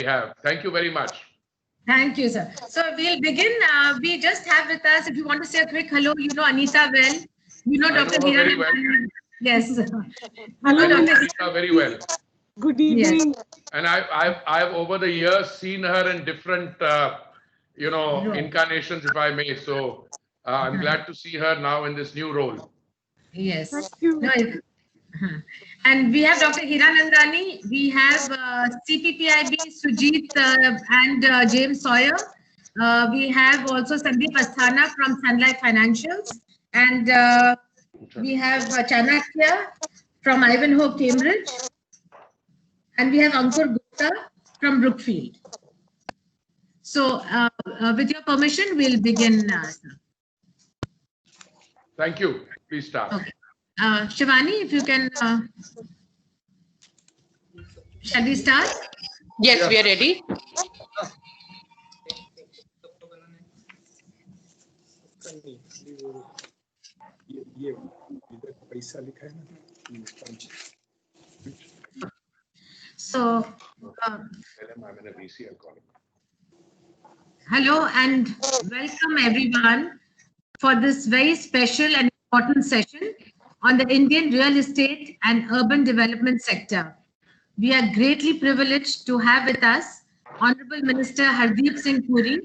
have. Thank you very much. Thank you, sir. So we'll begin. We just have with us, if you want to say a quick hello, you know Anita well. You know I Dr. know her Hiran. very well. Yes. I Hello, know Dr. Anita very well. Good Yes. evening. And I've over the years seen her in different, Right. incarnations, if I may. So I'm glad to see her now in this new role. Yes. Thank you. No, and we have Dr. Hiranandani. We have CPPIB, Sujit and James Sawyer. We have also Sandeep Asthana from Sun Life Financials. And we have Chanakya from Ivanhoe, Cambridge. And we have Ankur Gupta from Brookfield. So with your permission, we'll begin. Sir. Thank you. Please start. Okay. Shivani, if you can, shall we start? Yes, we are ready. So, hello and welcome everyone for this very special and important session on the Indian real estate and urban development sector. We are greatly privileged to have with us Honorable Minister Hardeep Singh Puri,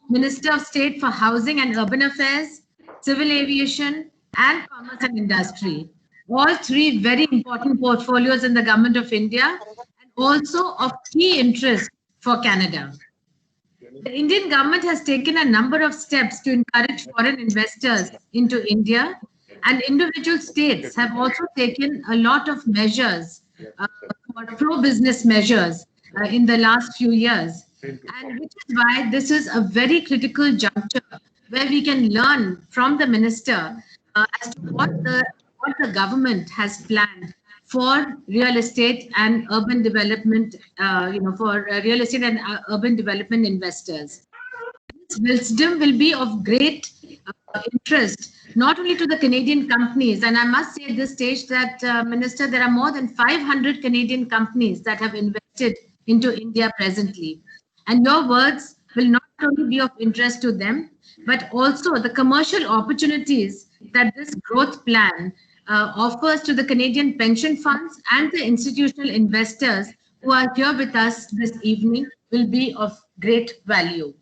Minister of State for Housing and Urban Affairs, Civil Aviation, and Commerce and Industry. All three very important portfolios in the Government of India and also of key interest for Canada. The Indian government has taken a number of steps to encourage foreign investors into India, and individual states have also taken a lot of measures, pro-business measures in the last few years, and which is why this is a very critical juncture where we can learn from the minister as to what the government has planned for real estate and urban development, for real estate and urban development investors. This wisdom will be of great interest not only to the Canadian companies, and I must say at this stage that, Minister, there are more than 500 Canadian companies that have invested into India presently. And your words will not only be of interest to them, but also the commercial opportunities that this growth plan offers to the Canadian pension funds and the institutional investors who are here with us this evening will be of great value.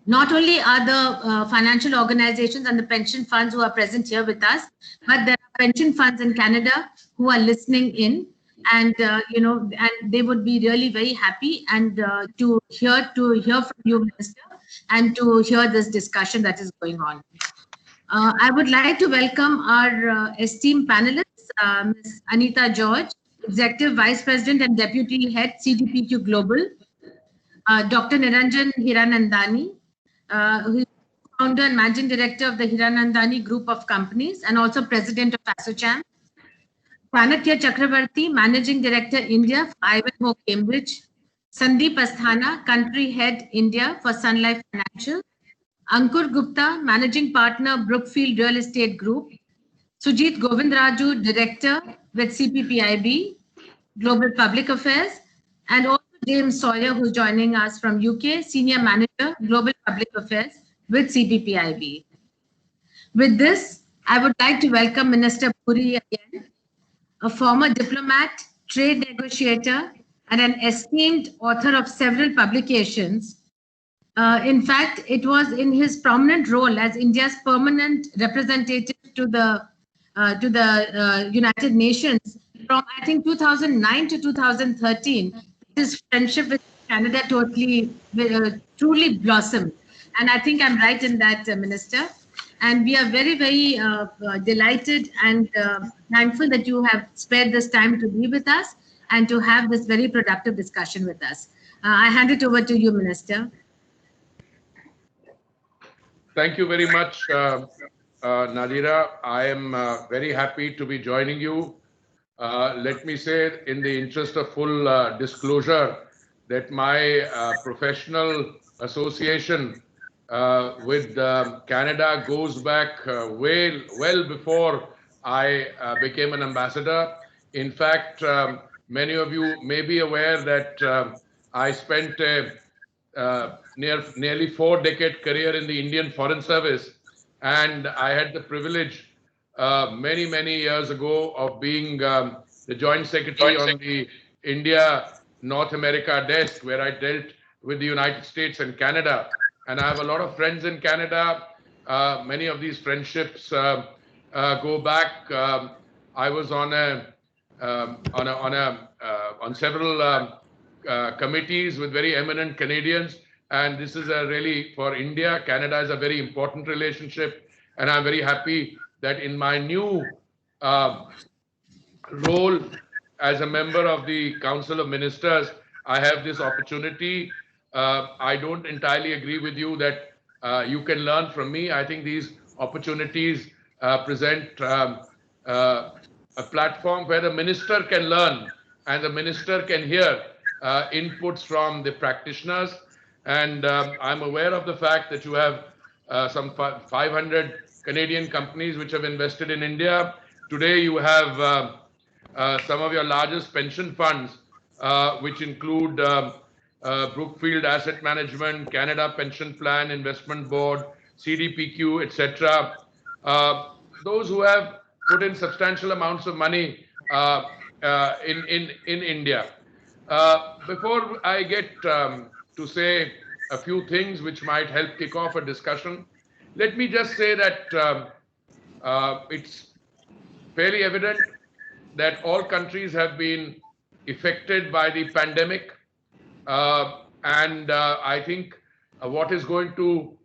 Not only are the financial organizations and the pension funds who are present here with us, but there are pension funds in Canada who are listening in, and and they would be really very happy and to hear from you, Minister, and to hear this discussion that is going on. I would like to welcome our esteemed panelists, Ms. Anita George, Executive Vice President and Deputy Head, CDPQ Global, Dr. Niranjan Hiranandani, who is founder and managing director of the Hiranandani Group of Companies and also president of ASSOCHAM. Chanakya Chakravarti, managing director India for Ivanhoe Cambridge. Sandeep Asthana, country head India for Sun Life Financial. Ankur Gupta, managing partner Brookfield Real Estate Group. Sujit Govindraju, director with CPPIB, Global Public Affairs, and also James Sawyer, who's joining us from UK, Senior Manager, Global Public Affairs with CPPIB. With this, I would like to welcome Minister Puri again, a former diplomat, trade negotiator, and an esteemed author of several publications. In fact, it was in his prominent role as India's permanent representative to the United Nations from, I think, 2009 to 2013. His friendship with Canada truly blossomed. And I think I'm right in that, Minister. And we are very, very delighted and thankful that you have spared this time to be with us and to have this very productive discussion with us. I hand it over to you, Minister. Thank you very much, Nadira. I am very happy to be joining you. Let me say, in the interest of full disclosure, that my professional association with Canada goes back well before I became an ambassador. In fact, many of you may be aware that I spent a nearly 4-decade career in the Indian Foreign Service, and I had the privilege many years ago of being the Joint Secretary on the India North America desk, where I dealt with the United States and Canada. And I have a lot of friends in Canada. Many of these friendships go back. I was on several committees with very eminent Canadians, and this is a really for India. Canada is a very important relationship, and I'm very happy that in my new uh, role as a member of the Council of Ministers, I have this opportunity. I don't entirely agree with you that you can learn from me. I think these opportunities present uh, a platform where the minister can learn and the minister can hear inputs from the practitioners. And I'm aware of the fact that you have some 500 Canadian companies which have invested in India. Today, you have some of your largest pension funds, which include Brookfield Asset Management, Canada Pension Plan Investment Board, CDPQ, etc. Those who have put in substantial amounts of money in India. Before I get to say a few things which might help kick off a discussion, let me just say that it's fairly evident that all countries have been affected by the pandemic. And I think what is going to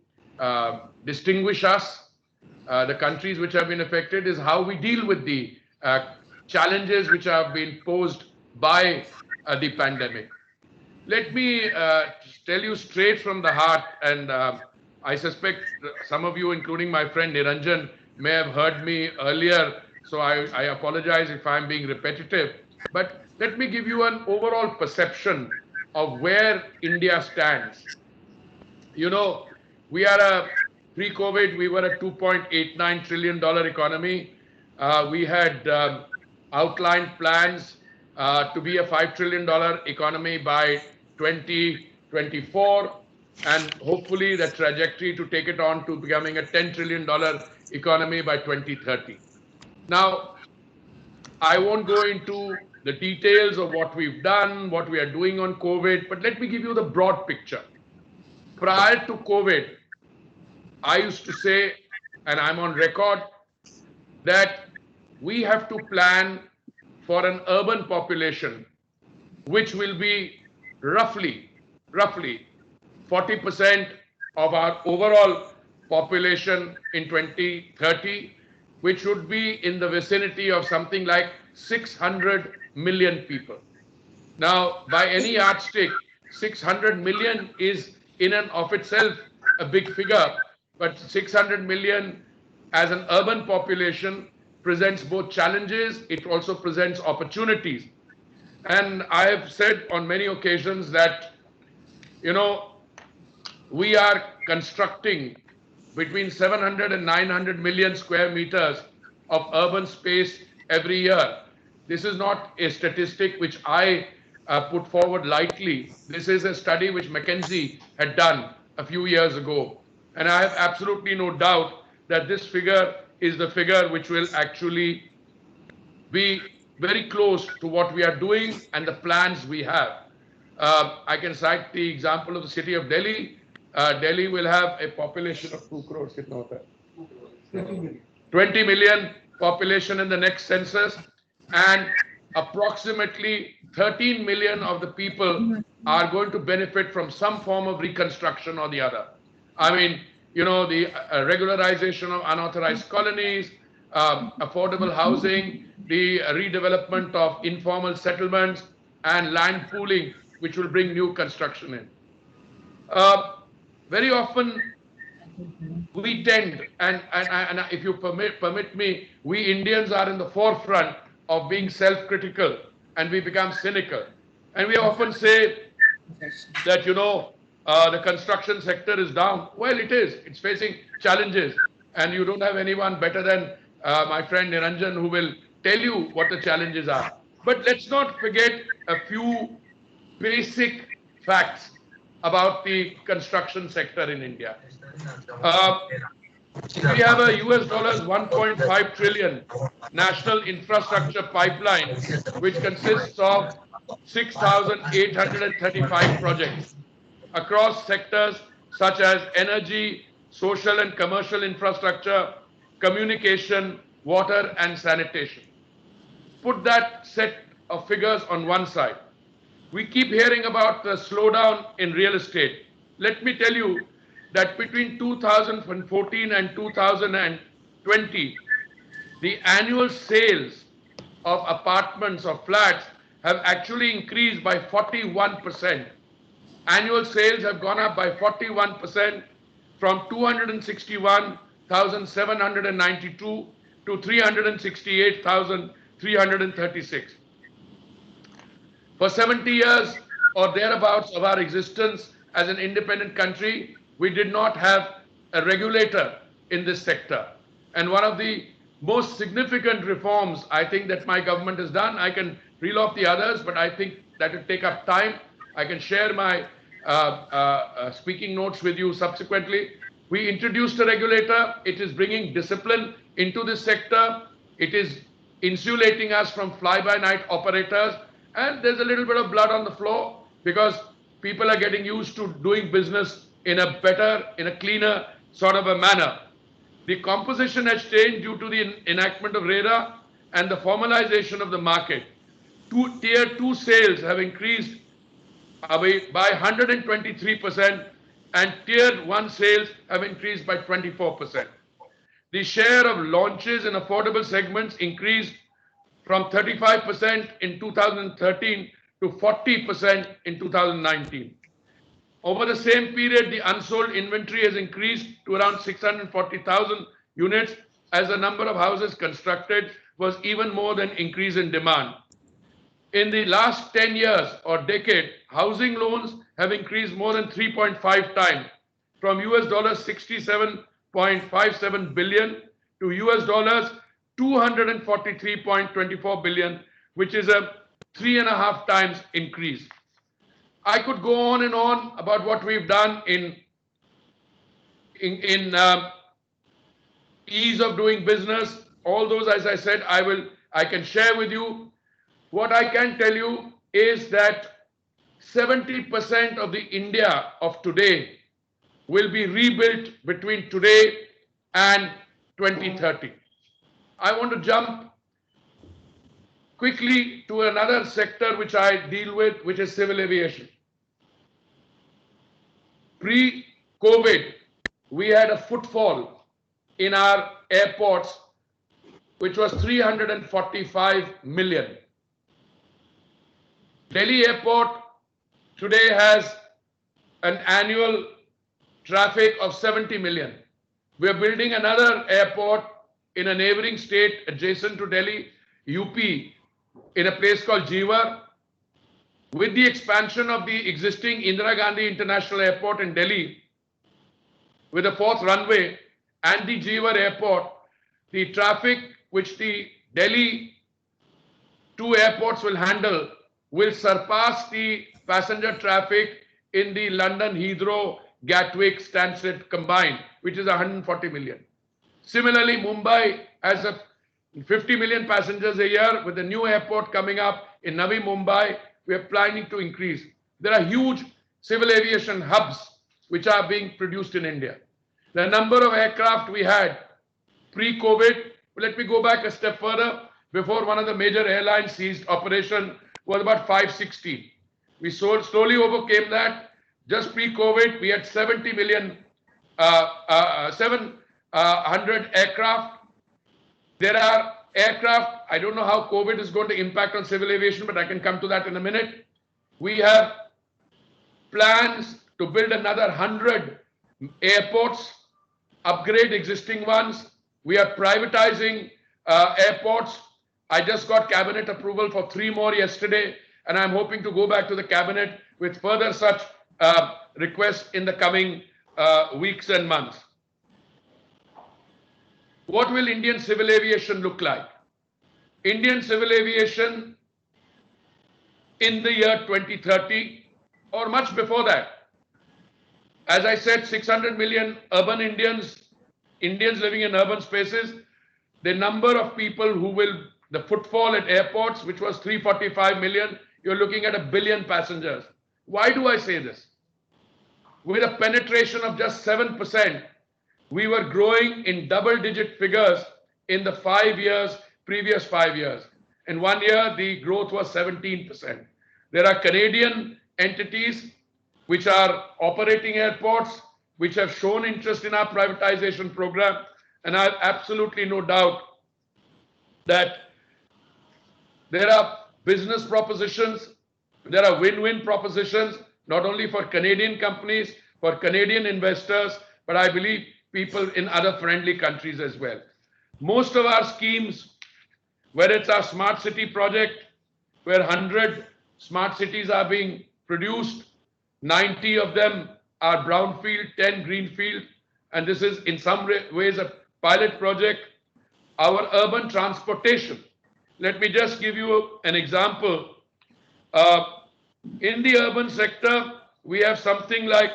distinguish us, the countries which have been affected, is how we deal with the challenges which have been posed by the pandemic. Let me tell you straight from the heart, and I suspect some of you, including my friend Niranjan, may have heard me earlier, so I apologize if I'm being repetitive. But let me give you an overall perception of where India stands. You know, we are pre-COVID, we were a $2.89 trillion economy. We had outlined plans to be a $5 trillion economy by 2024, and hopefully the trajectory to take it on to becoming a $10 trillion economy by 2030. Now, I won't go into the details of what we've done, what we are doing on COVID, but let me give you the broad picture. Prior to COVID, I used to say, and I'm on record, that we have to plan for an urban population which will be roughly 40% of our overall population in 2030, which would be in the vicinity of something like 600 million people. Now, by any yardstick, 600 million is in and of itself a big figure, but 600 million as an urban population presents both challenges, it also presents opportunities. And I have said on many occasions that, you know, we are constructing between 700 and 900 million square meters of urban space every year. This is not a statistic which I put forward lightly. This is a study which McKinsey had done a few years ago. And I have absolutely no doubt that this figure is the figure which will actually be very close to what we are doing and the plans we have. I can cite the example of the city of Delhi. Delhi will have a population of 2 crores. 20 million population in the next census, and approximately 13 million of the people are going to benefit from some form of reconstruction or the other. I mean, you know, the regularization of unauthorized colonies, affordable housing, the redevelopment of informal settlements, and land pooling, which will bring new construction in. Very often, we tend, and if you permit me, we Indians are in the forefront of being self-critical, and we become cynical. And we often say that, you know, the construction sector is down. Well, it is. It's facing challenges. And you don't have anyone better than my friend Niranjan who will tell you what the challenges are. But let's not forget a few basic facts about the construction sector in India. We have a US dollars 1.5 trillion national infrastructure pipeline, which consists of 6,835 projects across sectors such as energy, social and commercial infrastructure, communication, water and sanitation. Put that set of figures on one side. We keep hearing about the slowdown in real estate. Let me tell you that between 2014 and 2020, the annual sales of apartments or flats have actually increased by 41%. Annual sales have gone up by 41% from 261,792 to 368,336. For 70 years or thereabouts of our existence as an independent country, we did not have a regulator in this sector. And one of the most significant reforms I think that my government has done, I can reel off the others, but I think that will take up time. I can share my speaking notes with you subsequently. We introduced a regulator. It is bringing discipline into this sector. It is insulating us from fly-by-night operators. And there's a little bit of blood on the floor because people are getting used to doing business in a better, in a cleaner sort of a manner. The composition has changed due to the enactment of RERA and the formalization of the market. Tier 2 sales have increased by 123% and Tier 1 sales have increased by 24%. The share of launches in affordable segments increased from 35% in 2013 to 40% in 2019. Over the same period, the unsold inventory has increased to around 640,000 units as the number of houses constructed was even more than increase in demand. In the last 10 years or decade, housing loans have increased more than 3.5 times from US dollars 67.57 billion to US dollars 243.24 billion, which is a 3.5 times increase. I could go on and on about what we've done in ease of doing business. All those, as I said, I can share with you. What I can tell you is that 70% of the India of today will be rebuilt between today and 2030. I want to jump quickly to another sector which I deal with, which is civil aviation. Pre-COVID, we had a footfall in our airports, which was 345 million. Delhi Airport today has an annual traffic of 70 million. We are building another airport in a neighboring state adjacent to Delhi, UP, in a place called Jewar. With the expansion of the existing Indira Gandhi International Airport in Delhi, with a 4th runway and the Jewar Airport, the traffic which the Delhi 2 airports will handle will surpass the passenger traffic in the London Heathrow, Gatwick, Stansted combined, which is 140 million. Similarly, Mumbai has 50 million passengers a year. With the new airport coming up in Navi Mumbai, we are planning to increase. There are huge civil aviation hubs which are being produced in India. The number of aircraft we had pre-COVID, let me go back a step further. Before one of the major airlines ceased operation, was about 560. We slowly overcame that. Just pre-COVID, we had 70 million, 700 aircraft. There are aircraft, I don't know how COVID is going to impact on civil aviation, but I can come to that in a minute. We have plans to build another 100 airports, upgrade existing ones. We are privatizing airports. I just got cabinet approval for 3 more yesterday, and I'm hoping to go back to the cabinet with further such requests in the coming weeks and months. What will Indian civil aviation look like? Indian civil aviation in the year 2030 or much before that. As I said, 600 million urban Indians living in urban spaces, the number of people who will, the footfall at airports, which was 345 million, you're looking at 1 billion passengers. Why do I say this? With a penetration of just 7%, we were growing in double-digit figures in the previous 5 years. In 1 year, the growth was 17%. There are Canadian entities which are operating airports, which have shown interest in our privatization program, and I have absolutely no doubt that there are business propositions, there are win-win propositions, not only for Canadian companies, for Canadian investors, but I believe people in other friendly countries as well. Most of our schemes, whether it's our smart city project, where 100 smart cities are being produced, 90 of them are brownfield, 10 greenfield, and this is in some ways a pilot project. Our urban transportation, let me just give you an example. In the urban sector, we have something like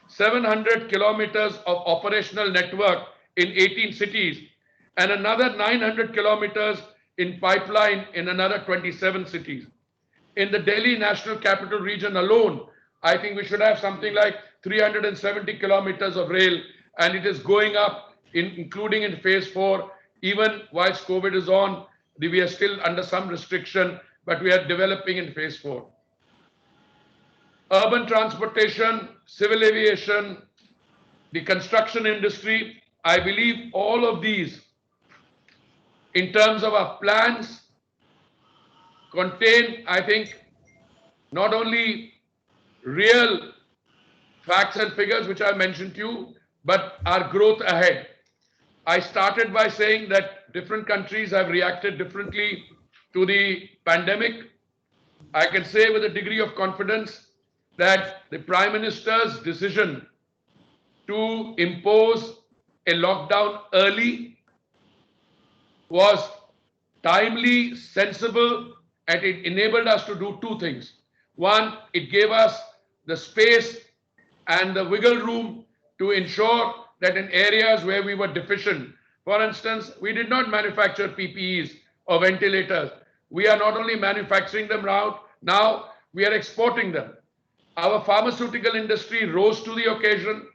700 kilometers of operational network in 18 cities and another 900 kilometers in pipeline in another 27 cities. In the Delhi National Capital Region alone, I think we should have something like 370 kilometers of rail, and it is going up, including in phase 4. Even whilst COVID is on, we are still under some restriction, but we are developing in phase 4. Urban transportation, civil aviation, the construction industry, I believe all of these, in terms of our plans, contain, I think, not only real facts and figures which I mentioned to you, but our growth ahead. I started by saying that different countries have reacted differently to the pandemic. I can say with a degree of confidence that the Prime Minister's decision to impose a lockdown early was timely, sensible, and it enabled us to do two things. One, it gave us the space and the wiggle room to ensure that in areas where we were deficient, for instance, we did not manufacture PPEs or ventilators. We are not only manufacturing them now, we are exporting them. Our pharmaceutical industry rose to the occasion,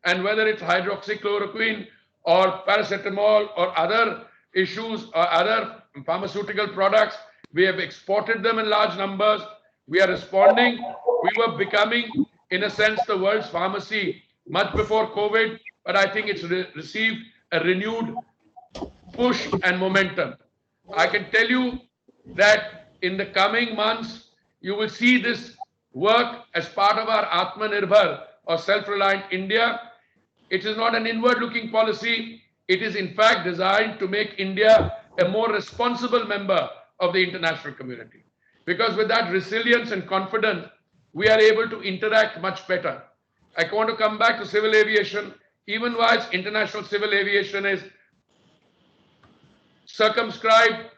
and whether it's hydroxychloroquine or paracetamol or other issues or other pharmaceutical products, we have exported them in large numbers. We are responding. We were becoming, in a sense, the world's pharmacy much before COVID, but I think it's received a renewed push and momentum. I can tell you that in the coming months, you will see this work as part of our Atmanirbhar or self-reliant India. It is not an inward-looking policy. It is in fact designed to make India a more responsible member of the international community. Because with that resilience and confidence, we are able to interact much better. I want to come back to civil aviation. Even whilst international civil aviation is circumscribed,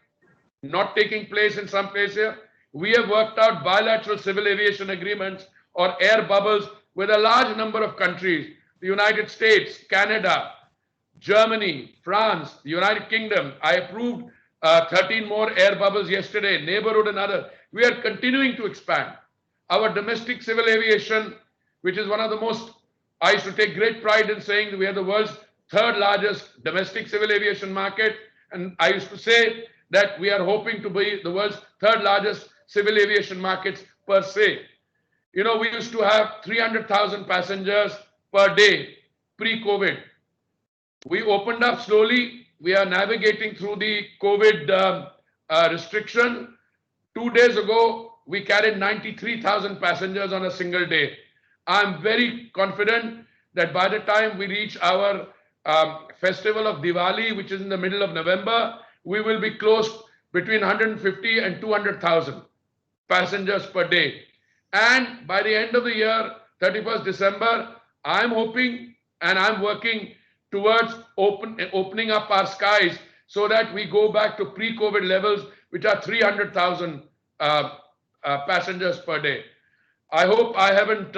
not taking place in some places, we have worked out bilateral civil aviation agreements or air bubbles with a large number of countries: the United States, Canada, Germany, France, the United Kingdom. I approved 13 more air bubbles yesterday, neighborhood and other. We are continuing to expand. Our domestic civil aviation, which is one of the most, I used to take great pride in saying that we are the world's third largest domestic civil aviation market. And I used to say that we are hoping to be the world's third largest civil aviation markets per se. You know, we used to have 300,000 passengers per day pre-COVID. We opened up slowly. We are navigating through the COVID restriction. 2 days ago, we carried 93,000 passengers on a single day. I'm very confident that by the time we reach our festival of Diwali, which is in the middle of November, we will be close between 150 and 200,000 passengers per day. And by the end of the year, 31st December, I'm hoping and I'm working towards opening up our skies so that we go back to pre-COVID levels, which are 300,000 passengers per day. I hope I haven't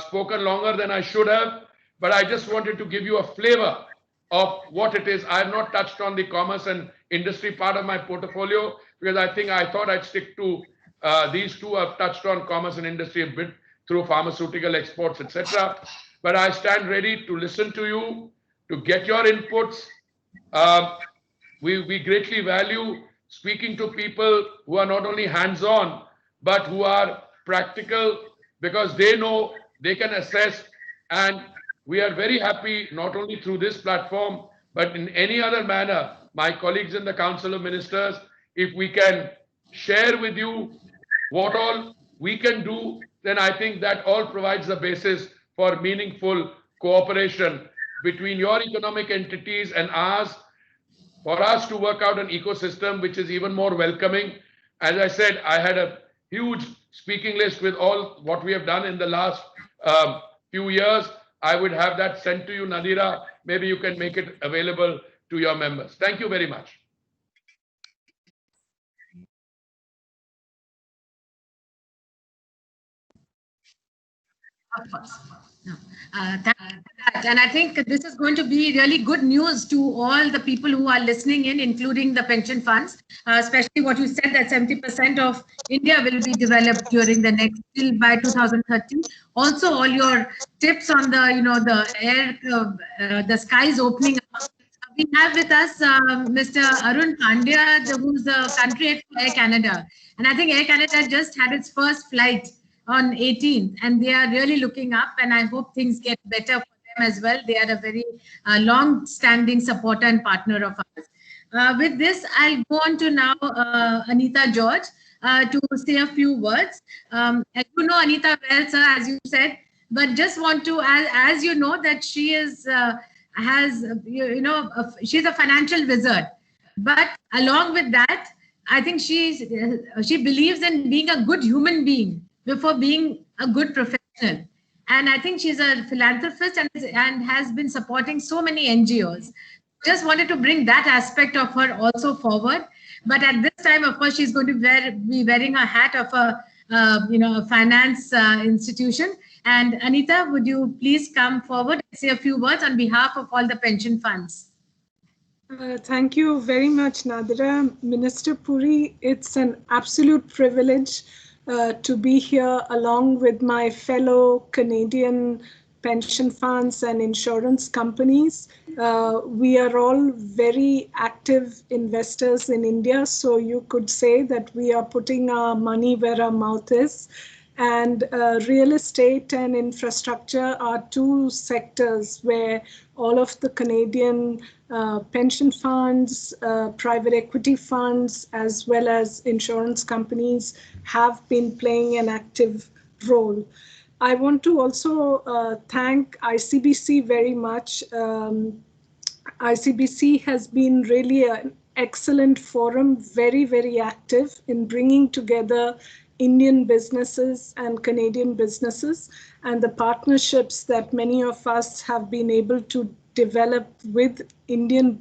spoken longer than I should have, but I just wanted to give you a flavor of what it is. I have not touched on the commerce and industry part of my portfolio because I thought I'd stick to these two. I've touched on commerce and industry a bit through pharmaceutical exports, etc. But I stand ready to listen to you, to get your inputs. We greatly value speaking to people who are not only hands-on, but who are practical because they know they can assess. And we are very happy, not only through this platform, but in any other manner, my colleagues in the Council of Ministers, if we can share with you what all we can do, then I think that all provides the basis for meaningful cooperation between your economic entities and ours, for us to work out an ecosystem which is even more welcoming. As I said, I had a huge speaking list with all what we have done in the last few years. I would have that sent to you, Nadira. Maybe you can make it available to your members. Thank you very much. Of course. No. And I think this is going to be really good news to all the people who are listening in, including the pension funds, especially what you said that 70% of India will be developed during the next till by 2030. Also, all your tips on the the air, the skies opening up. We have with us Mr. Arun Pandya, who's the country head for Air Canada, and I think Air Canada just had its first flight on 18th, and they are really looking up, and I hope things get better for them as well. They are a very long-standing supporter and partner of ours. With this, I'll go on to now Anita George to say a few words. As you know Anita well, sir, as you said, but just want to, as you know, that she is she's a financial wizard, but along with that, I think she believes in being a good human being before being a good professional. And I think she's a philanthropist and has been supporting so many NGOs. Just wanted to bring that aspect of her also forward. But at this time, of course, she's going to be wearing a hat of a finance institution. And Anita, would you please come forward and say a few words on behalf of all the pension funds? Thank you very much, Nadira. Minister Puri, it's an absolute privilege to be here along with my fellow Canadian pension funds and insurance companies. We are all very active investors in India, so you could say that we are putting our money where our mouth is. And real estate and infrastructure are two sectors where all of the Canadian pension funds, private equity funds, as well as insurance companies have been playing an active role. I want to also thank ICBC very much. ICBC has been really an excellent forum, very, very active in bringing together Indian businesses and Canadian businesses, and the partnerships that many of us have been able to develop with Indian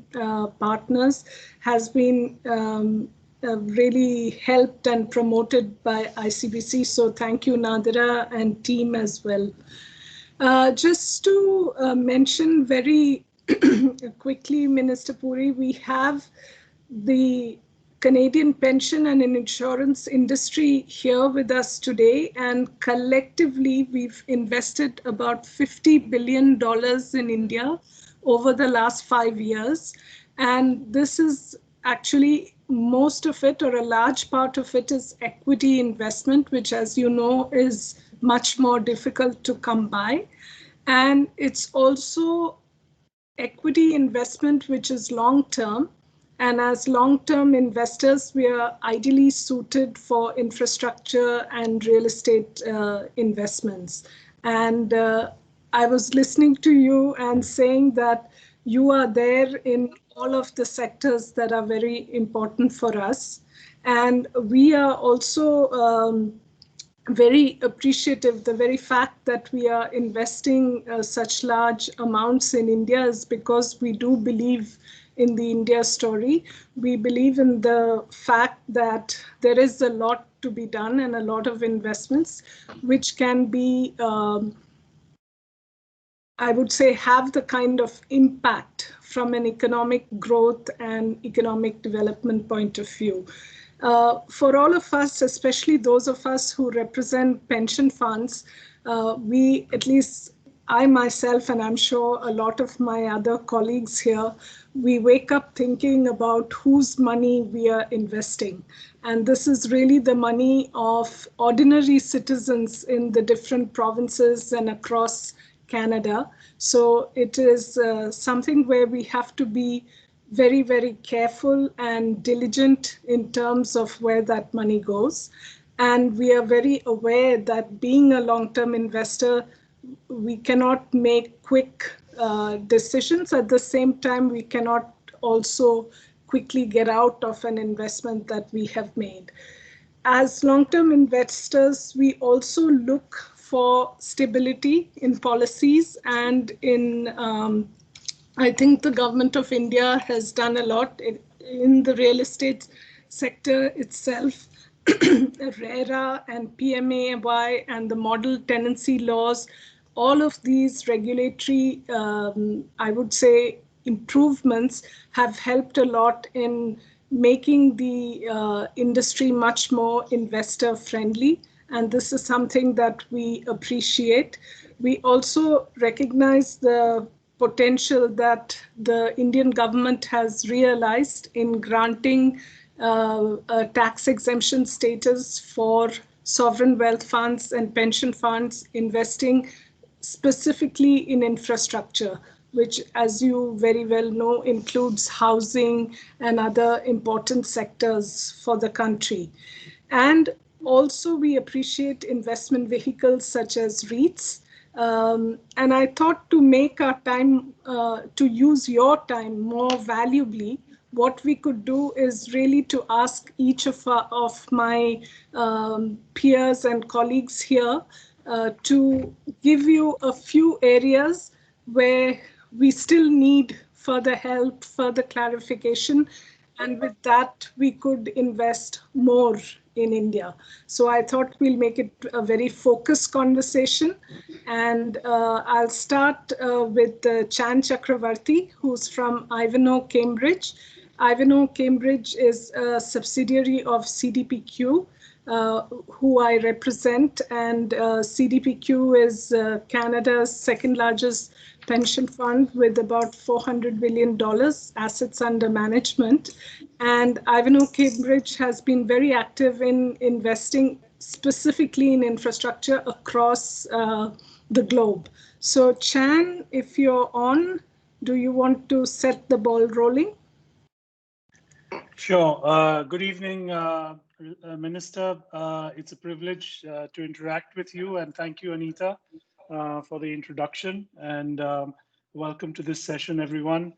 partners has been really helped and promoted by ICBC. So thank you, Nadira and team as well. Just to mention very quickly, Minister Puri, we have the Canadian pension and insurance industry here with us today, and collectively we've invested about $50 billion in India over the last 5 years. And this is actually most of it, or a large part of it, is equity investment, which, as you know, is much more difficult to come by. And it's also equity investment which is long-term. And as long-term investors, we are ideally suited for infrastructure and real estate investments. And I was listening to you and saying that you are there in all of the sectors that are very important for us. And we are also very appreciative. The very fact that we are investing such large amounts in India is because we do believe in the India story. We believe in the fact that there is a lot to be done and a lot of investments which can be, I would say, have the kind of impact from an economic growth and economic development point of view. For all of us, especially those of us who represent pension funds, we, at least I myself, and I'm sure a lot of my other colleagues here, we wake up thinking about whose money we are investing. And this is really the money of ordinary citizens in the different provinces and across Canada. So it is something where we have to be very, very careful and diligent in terms of where that money goes. And we are very aware that being a long-term investor, we cannot make quick decisions. At the same time, we cannot also quickly get out of an investment that we have made. As long-term investors, we also look for stability in policies and in, I think the government of India has done a lot in the real estate sector itself. RERA and PMAY and the model tenancy laws, all of these regulatory, I would say, improvements have helped a lot in making the industry much more investor friendly. And this is something that we appreciate. We also recognize the potential that the Indian government has realized in granting a tax exemption status for sovereign wealth funds and pension funds investing specifically in infrastructure, which, as you very well know, includes housing and other important sectors for the country. And also, we appreciate investment vehicles such as REITs. And I thought to make our time, to use your time more valuably, what we could do is really to ask each of my peers and colleagues here to give you a few areas where we still need further help, further clarification, and with that, we could invest more in India. So I thought we'll make it a very focused conversation. And I'll start with Chan Chakravarti, who's from Ivanhoe Cambridge. Ivanhoe Cambridge is a subsidiary of CDPQ, who I represent, and CDPQ is Canada's second largest pension fund with about $400 billion assets under management. And Ivanhoe Cambridge has been very active in investing specifically in infrastructure across the globe. So Chan, if you're on, do you want to set the ball rolling? Sure. Good evening, Minister. It's a privilege to interact with you, and thank you, Anita, for the introduction, and welcome to this session, everyone.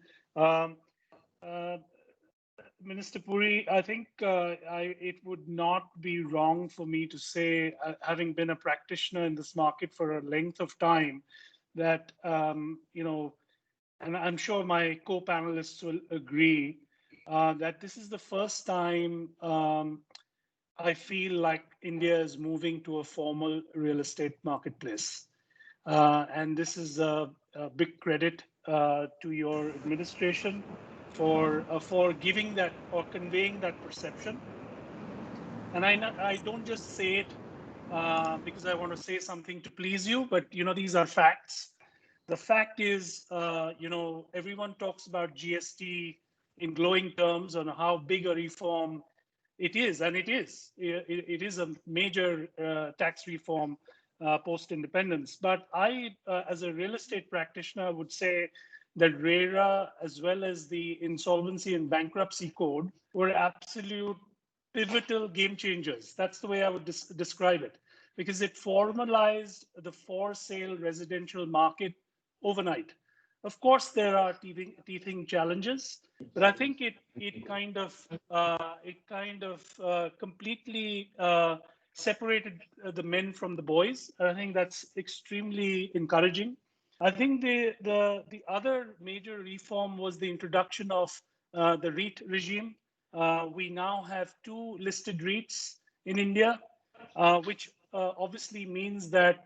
Minister Puri, I think it would not be wrong for me to say, having been a practitioner in this market for a length of time, that, you know, and I'm sure my co-panelists will agree, that this is the first time I feel like India is moving to a formal real estate marketplace. And this is a big credit to your administration for giving that or conveying that perception. And I don't just say it because I want to say something to please you, but you know, these are facts. The fact is, you know, everyone talks about GST in glowing terms on how big a reform it is, and it is. It is a major tax reform post-independence. But I, as a real estate practitioner, would say that RERA, as well as the Insolvency and Bankruptcy Code, were absolute pivotal game changers. That's the way I would describe it, because it formalized the for-sale residential market overnight. Of course, there are teething challenges, but I think it kind of completely separated the men from the boys. I think that's extremely encouraging. I think the other major reform was the introduction of the REIT regime. We now have 2 listed REITs in India, which obviously means that,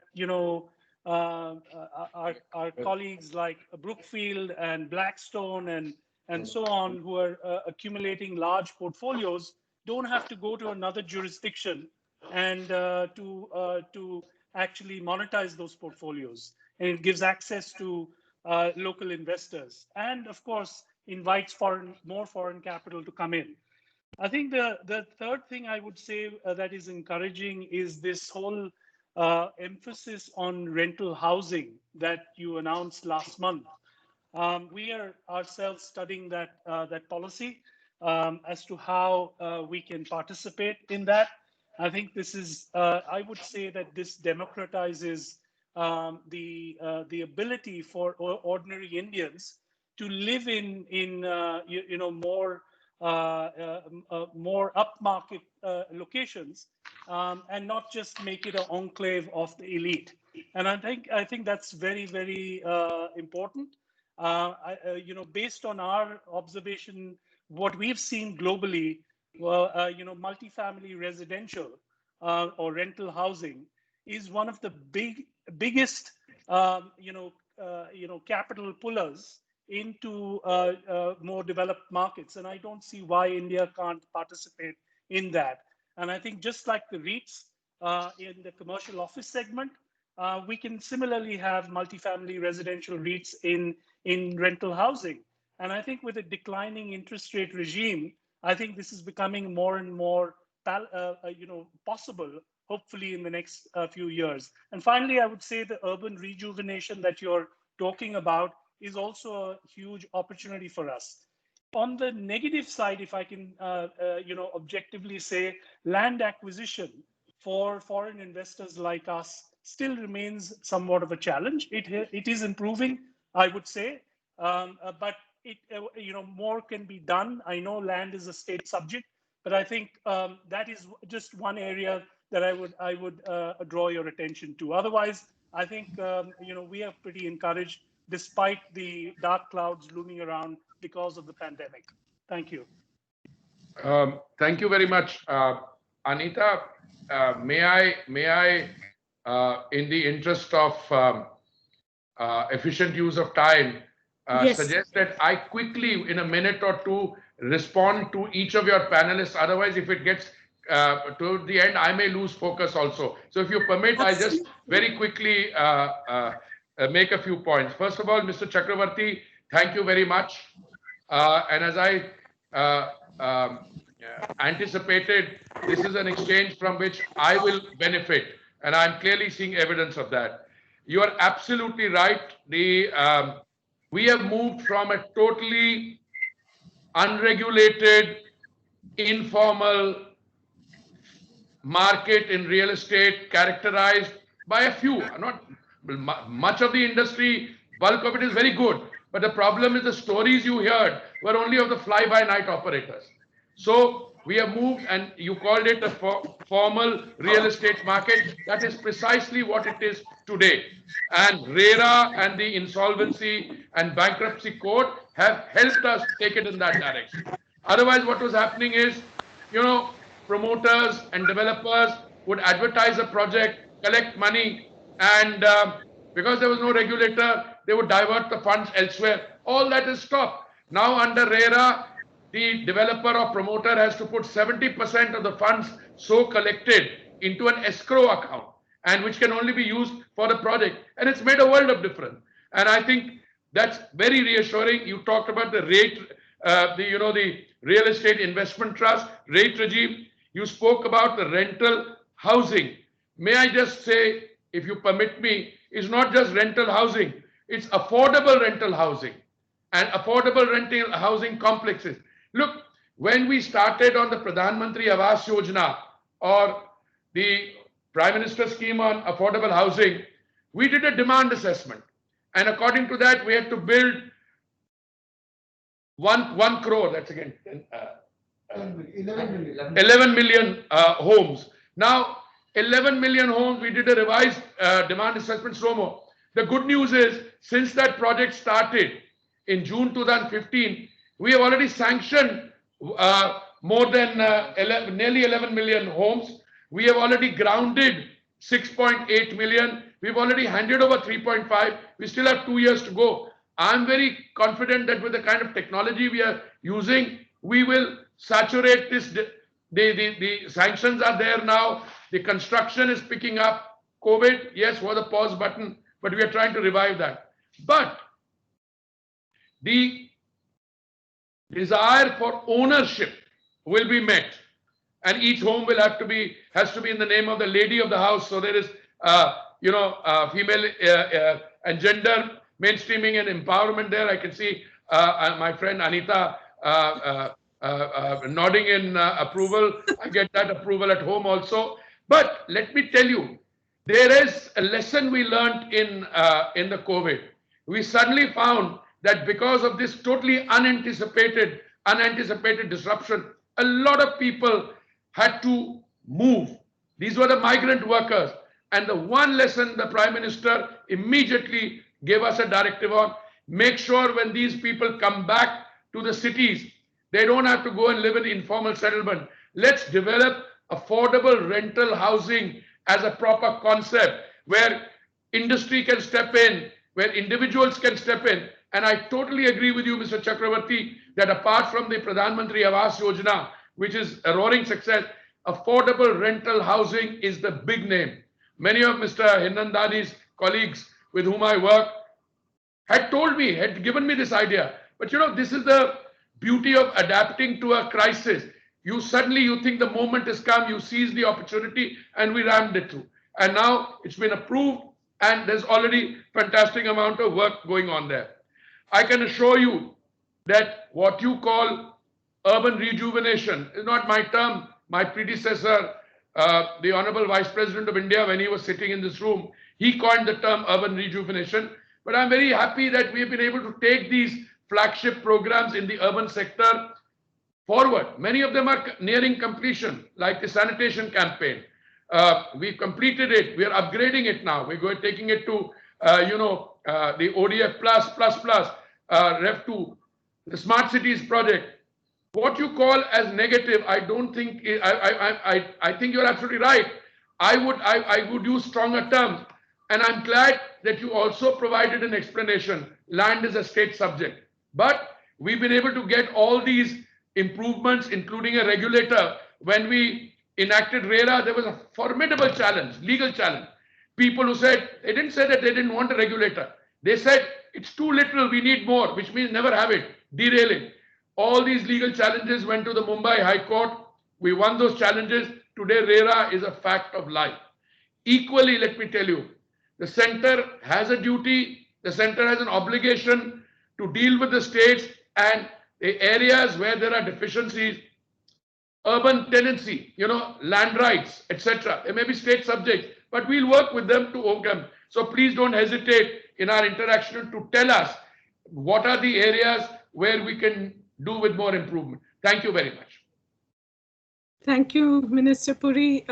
our colleagues like Brookfield and Blackstone and so on, who are accumulating large portfolios, don't have to go to another jurisdiction and to actually monetize those portfolios. And it gives access to local investors, and of course invites more foreign capital to come in. I think the third thing I would say that is encouraging is this whole emphasis on rental housing that you announced last month. We are ourselves studying that policy as to how we can participate in that. I think this is, I would say that this democratizes the ability for ordinary Indians to live in more upmarket locations, and not just make it an enclave of the elite. And I think that's very, very important. Based on our observation, what we've seen globally, well, multifamily residential or rental housing is one of the biggest capital pullers into more developed markets. And I don't see why India can't participate in that. And I think just like the REITs in the commercial office segment, we can similarly have multifamily residential REITs in rental housing. And I think with a declining interest rate regime, I think this is becoming more and more possible, hopefully in the next few years. And finally, I would say the urban rejuvenation that you're talking about is also a huge opportunity for us. On the negative side, if I can, objectively say, land acquisition for foreign investors like us still remains somewhat of a challenge. It is improving, I would say, but more can be done. I know land is a state subject, but I think that is just one area that I would draw your attention to. Otherwise, I think we are pretty encouraged despite the dark clouds looming around because of the pandemic. Thank you. Thank you very much, Anita. May I, in the interest of efficient use of time, Yes. suggest that I quickly, in a minute or two, respond to each of your panelists. Otherwise, if it gets to the end, I may lose focus also. So if you permit, I just very quickly make a few points. First of all, Mr. Chakravarti, thank you very much. And as I anticipated, this is an exchange from which I will benefit, and I'm clearly seeing evidence of that. You are absolutely right. We have moved from a totally unregulated, informal market in real estate characterized by a few, not much of the industry, bulk of it is very good. But the problem is the stories you heard were only of the fly-by-night operators. So we have moved, and you called it a formal real estate market. That is precisely what it is today. And RERA and the Insolvency and Bankruptcy Code have helped us take it in that direction. Otherwise, what was happening is, promoters and developers would advertise a project, collect money, and because there was no regulator, they would divert the funds elsewhere. All that is stopped. Now under RERA, the developer or promoter has to put 70% of the funds so collected into an escrow account, and which can only be used for the project. And it's made a world of difference. And I think that's very reassuring. You talked about the rate, the real estate investment trust rate regime. You spoke about the rental housing. May I just say, if you permit me, it's not just rental housing, it's affordable rental housing and affordable rental housing complexes. Look, when we started on the Pradhan Mantri Awas Yojana or the Prime Minister scheme on affordable housing, we did a demand assessment. And according to that, we had to build 1 crore, that's again 11 million homes. Now, 11 million homes, we did a revised demand assessment slow-mo. The good news is, since that project started in June 2015, we have already sanctioned more than nearly 11 million homes. We have already grounded 6.8 million. We've already handed over 3.5. We still have 2 years to go. I'm very confident that with the kind of technology we are using, we will saturate this. The sanctions are there now. The construction is picking up. COVID, yes, was the pause button, but we are trying to revive that. But the desire for ownership will be met, and each home will has to be in the name of the lady of the house. So there is, female and gender mainstreaming and empowerment there. I can see my friend Anita nodding in approval. I get that approval at home also. But let me tell you, there is a lesson we learned in the COVID. We suddenly found that because of this totally unanticipated disruption, a lot of people had to move. These were the migrant workers. And the one lesson the Prime Minister immediately gave us a directive on, make sure when these people come back to the cities, they don't have to go and live in informal settlement. Let's develop affordable rental housing as a proper concept where industry can step in, where individuals can step in. And I totally agree with you, Mr. Chakravarti, that apart from the Pradhan Mantri Awas Yojana, which is a roaring success, affordable rental housing is the big name. Many of Mr. Hinnandani's colleagues with whom I work had told me, had given me this idea. But this is the beauty of adapting to a crisis. You think the moment has come, you seize the opportunity, and we rammed it through. And now it's been approved, and there's already fantastic amount of work going on there. I can assure you that what you call urban rejuvenation is not my term. My predecessor, the Honorable Vice President of India, when he was sitting in this room, he coined the term urban rejuvenation. But I'm very happy that we have been able to take these flagship programs in the urban sector forward. Many of them are nearing completion, like the sanitation campaign. We've completed it. We are upgrading it now. We're taking it to, the ODF plus, Rev 2, the Smart Cities project. What you call as negative, I don't think, I think you're absolutely right. I would use stronger terms. And I'm glad that you also provided an explanation. Land is a state subject. But we've been able to get all these improvements, including a regulator. When we enacted RERA, there was a formidable challenge, legal challenge. People who said, they didn't say that they didn't want a regulator. They said, it's too little, we need more, which means never have it, derailing. All these legal challenges went to the Mumbai High Court. We won those challenges. Today, RERA is a fact of life. Equally, let me tell you, the center has a duty, the center has an obligation to deal with the states and the areas where there are deficiencies, urban tenancy, land rights, etc. They may be state subjects, but we'll work with them to overcome. So please don't hesitate in our interaction to tell us what are the areas where we can do with more improvement. Thank you very much. Thank you, Minister Puri.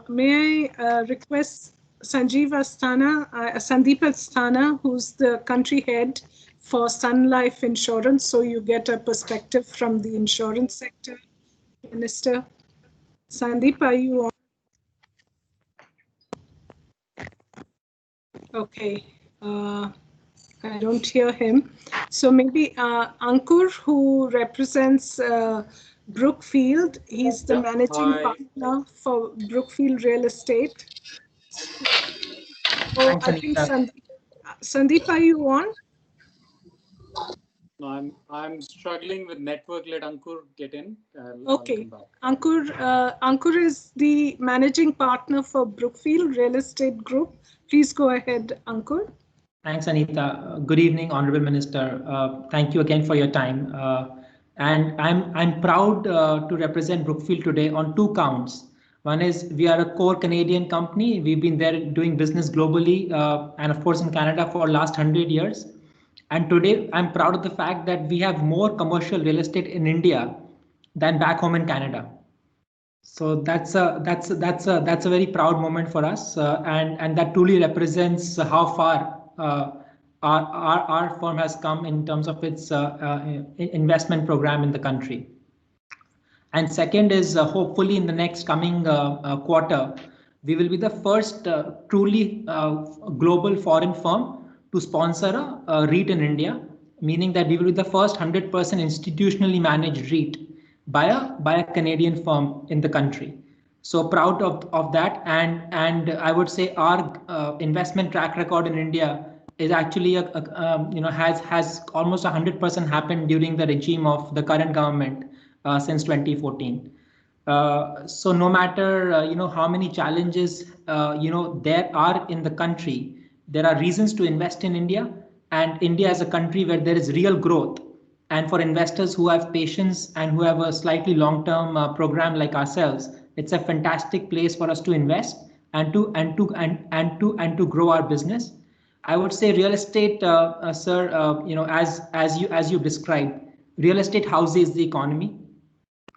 May I request Sandeep Asthana, who's the country head for Sun Life Insurance, so you get a perspective from the insurance sector. Minister Sandeep, are you on? Okay, I don't hear him. So maybe Ankur, who represents Brookfield, he's the managing partner for Brookfield Real Estate. Oh, I think Sandeep, are you on? No, I'm struggling with network. Let Ankur get in. Okay, Ankur is the managing partner for Brookfield Real Estate Group. Please go ahead, Ankur. Thanks, Anita. Good evening, Honorable Minister. Thank you again for your time. And I'm proud to represent Brookfield today on 2 counts. One is we are a core Canadian company. We've been there doing business globally and of course in Canada for the last 100 years. And today I'm proud of the fact that we have more commercial real estate in India than back home in Canada. So that's a very proud moment for us, and that truly represents how far our firm has come in terms of its investment program in the country. And second is hopefully in the next coming quarter, we will be the first truly global foreign firm to sponsor a REIT in India, meaning that we will be the first 100% institutionally managed REIT by a Canadian firm in the country. So proud of that, and I would say our investment track record in India is actually has almost 100% happened during the regime of the current government since 2014. So no matter how many challenges there are in the country, there are reasons to invest in India, and India is a country where there is real growth. And for investors who have patience and who have a slightly long-term program like ourselves, it's a fantastic place for us to invest and to grow our business. I would say real estate, sir, as you described, real estate houses the economy.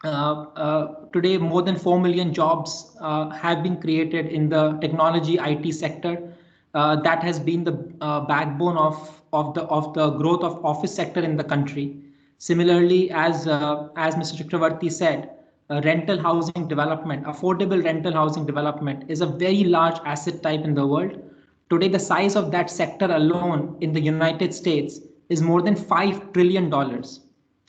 Today, more than 4 million jobs have been created in the technology IT sector. That has been the backbone of the growth of office sector in the country. Similarly, as Mr. Chakravarti said, rental housing development, affordable rental housing development is a very large asset type in the world. Today, the size of that sector alone in the United States is more than $5 trillion.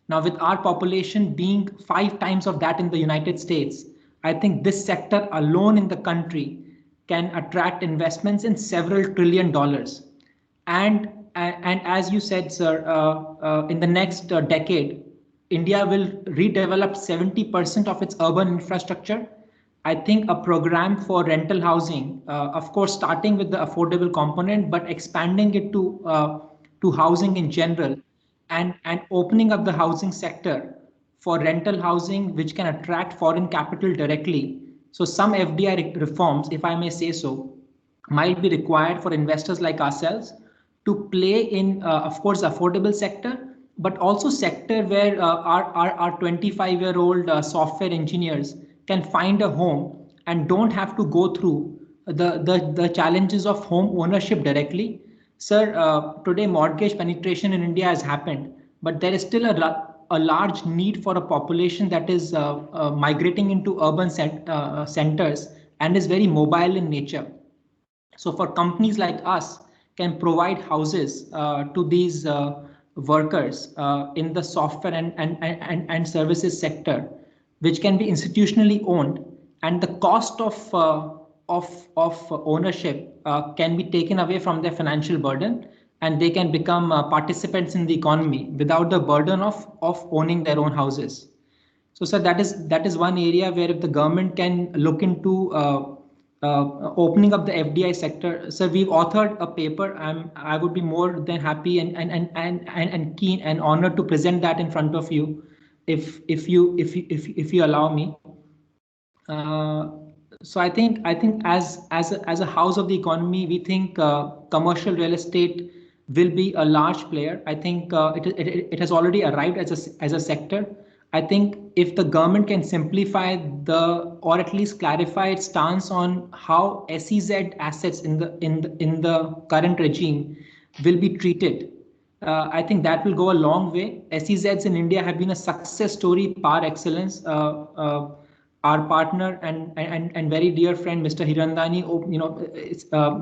Now, with our population being 5 times of that in the United States, I think this sector alone in the country can attract investments in several $1 trillion. And as you said, sir, in the next decade, India will redevelop 70% of its urban infrastructure. I think a program for rental housing, of course, starting with the affordable component, but expanding it to housing in general, and opening up the housing sector for rental housing, which can attract foreign capital directly. So some FDI reforms, if I may say so, might be required for investors like ourselves to play in, of course, affordable sector, but also sector where our 25-year-old software engineers can find a home and don't have to go through the challenges of home ownership directly. Sir, today mortgage penetration in India has happened, but there is still a large need for a population that is migrating into urban centers and is very mobile in nature. So for companies like us can provide houses to these workers in the software and services sector, which can be institutionally owned, and the cost of ownership can be taken away from their financial burden, and they can become participants in the economy without the burden of owning their own houses. So, sir, that is one area where if the government can look into opening up the FDI sector. Sir, we've authored a paper. I would be more than happy and keen and honored to present that in front of you, if you allow me. So I think as a house of the economy, we think commercial real estate will be a large player. I think it has already arrived as a sector. I think if the government can simplify or at least clarify its stance on how SEZ assets in the current regime will be treated, I think that will go a long way. SEZs in India have been a success story par excellence. Our partner and very dear friend, Mr. Hirandani,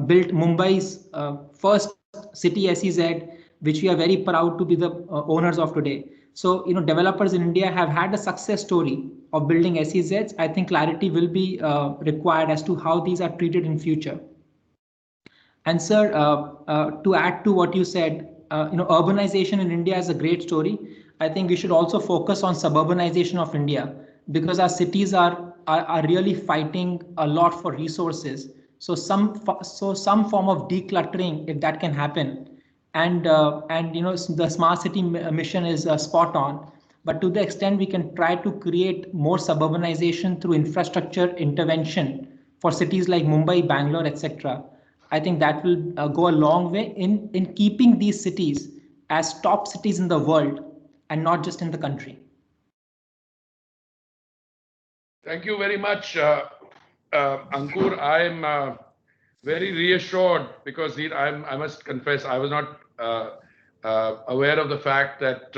built Mumbai's first city SEZ, which we are very proud to be the owners of today. So, developers in India have had a success story of building SEZs. I think clarity will be required as to how these are treated in future. And sir, to add to what you said, urbanization in India is a great story. I think we should also focus on suburbanization of India, because our cities are really fighting a lot for resources. So some form of decluttering, if that can happen, and the smart city mission is spot on. But to the extent we can try to create more suburbanization through infrastructure intervention for cities like Mumbai, Bangalore, etc., I think that will go a long way in keeping these cities as top cities in the world and not just in the country. Thank you very much, Ankur. I am very reassured because I must confess I was not aware of the fact that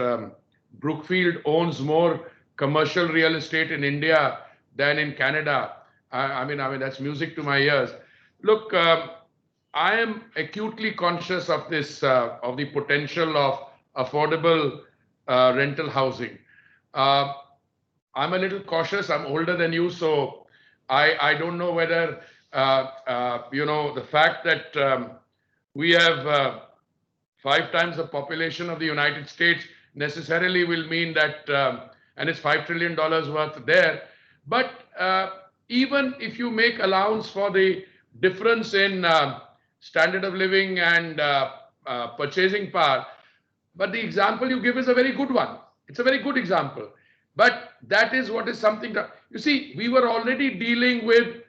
Brookfield owns more commercial real estate in India than in Canada. I mean, that's music to my ears. Look, I am acutely conscious of this, of the potential of affordable rental housing. I'm a little cautious. I'm older than you, so I don't know whether the fact that we have 5 times the population of the United States necessarily will mean that, and it's $5 trillion worth there. But even if you make allowance for the difference in standard of living and purchasing power, but the example you give is a very good one. It's a very good example. But that is what is something that, you see, we were already dealing with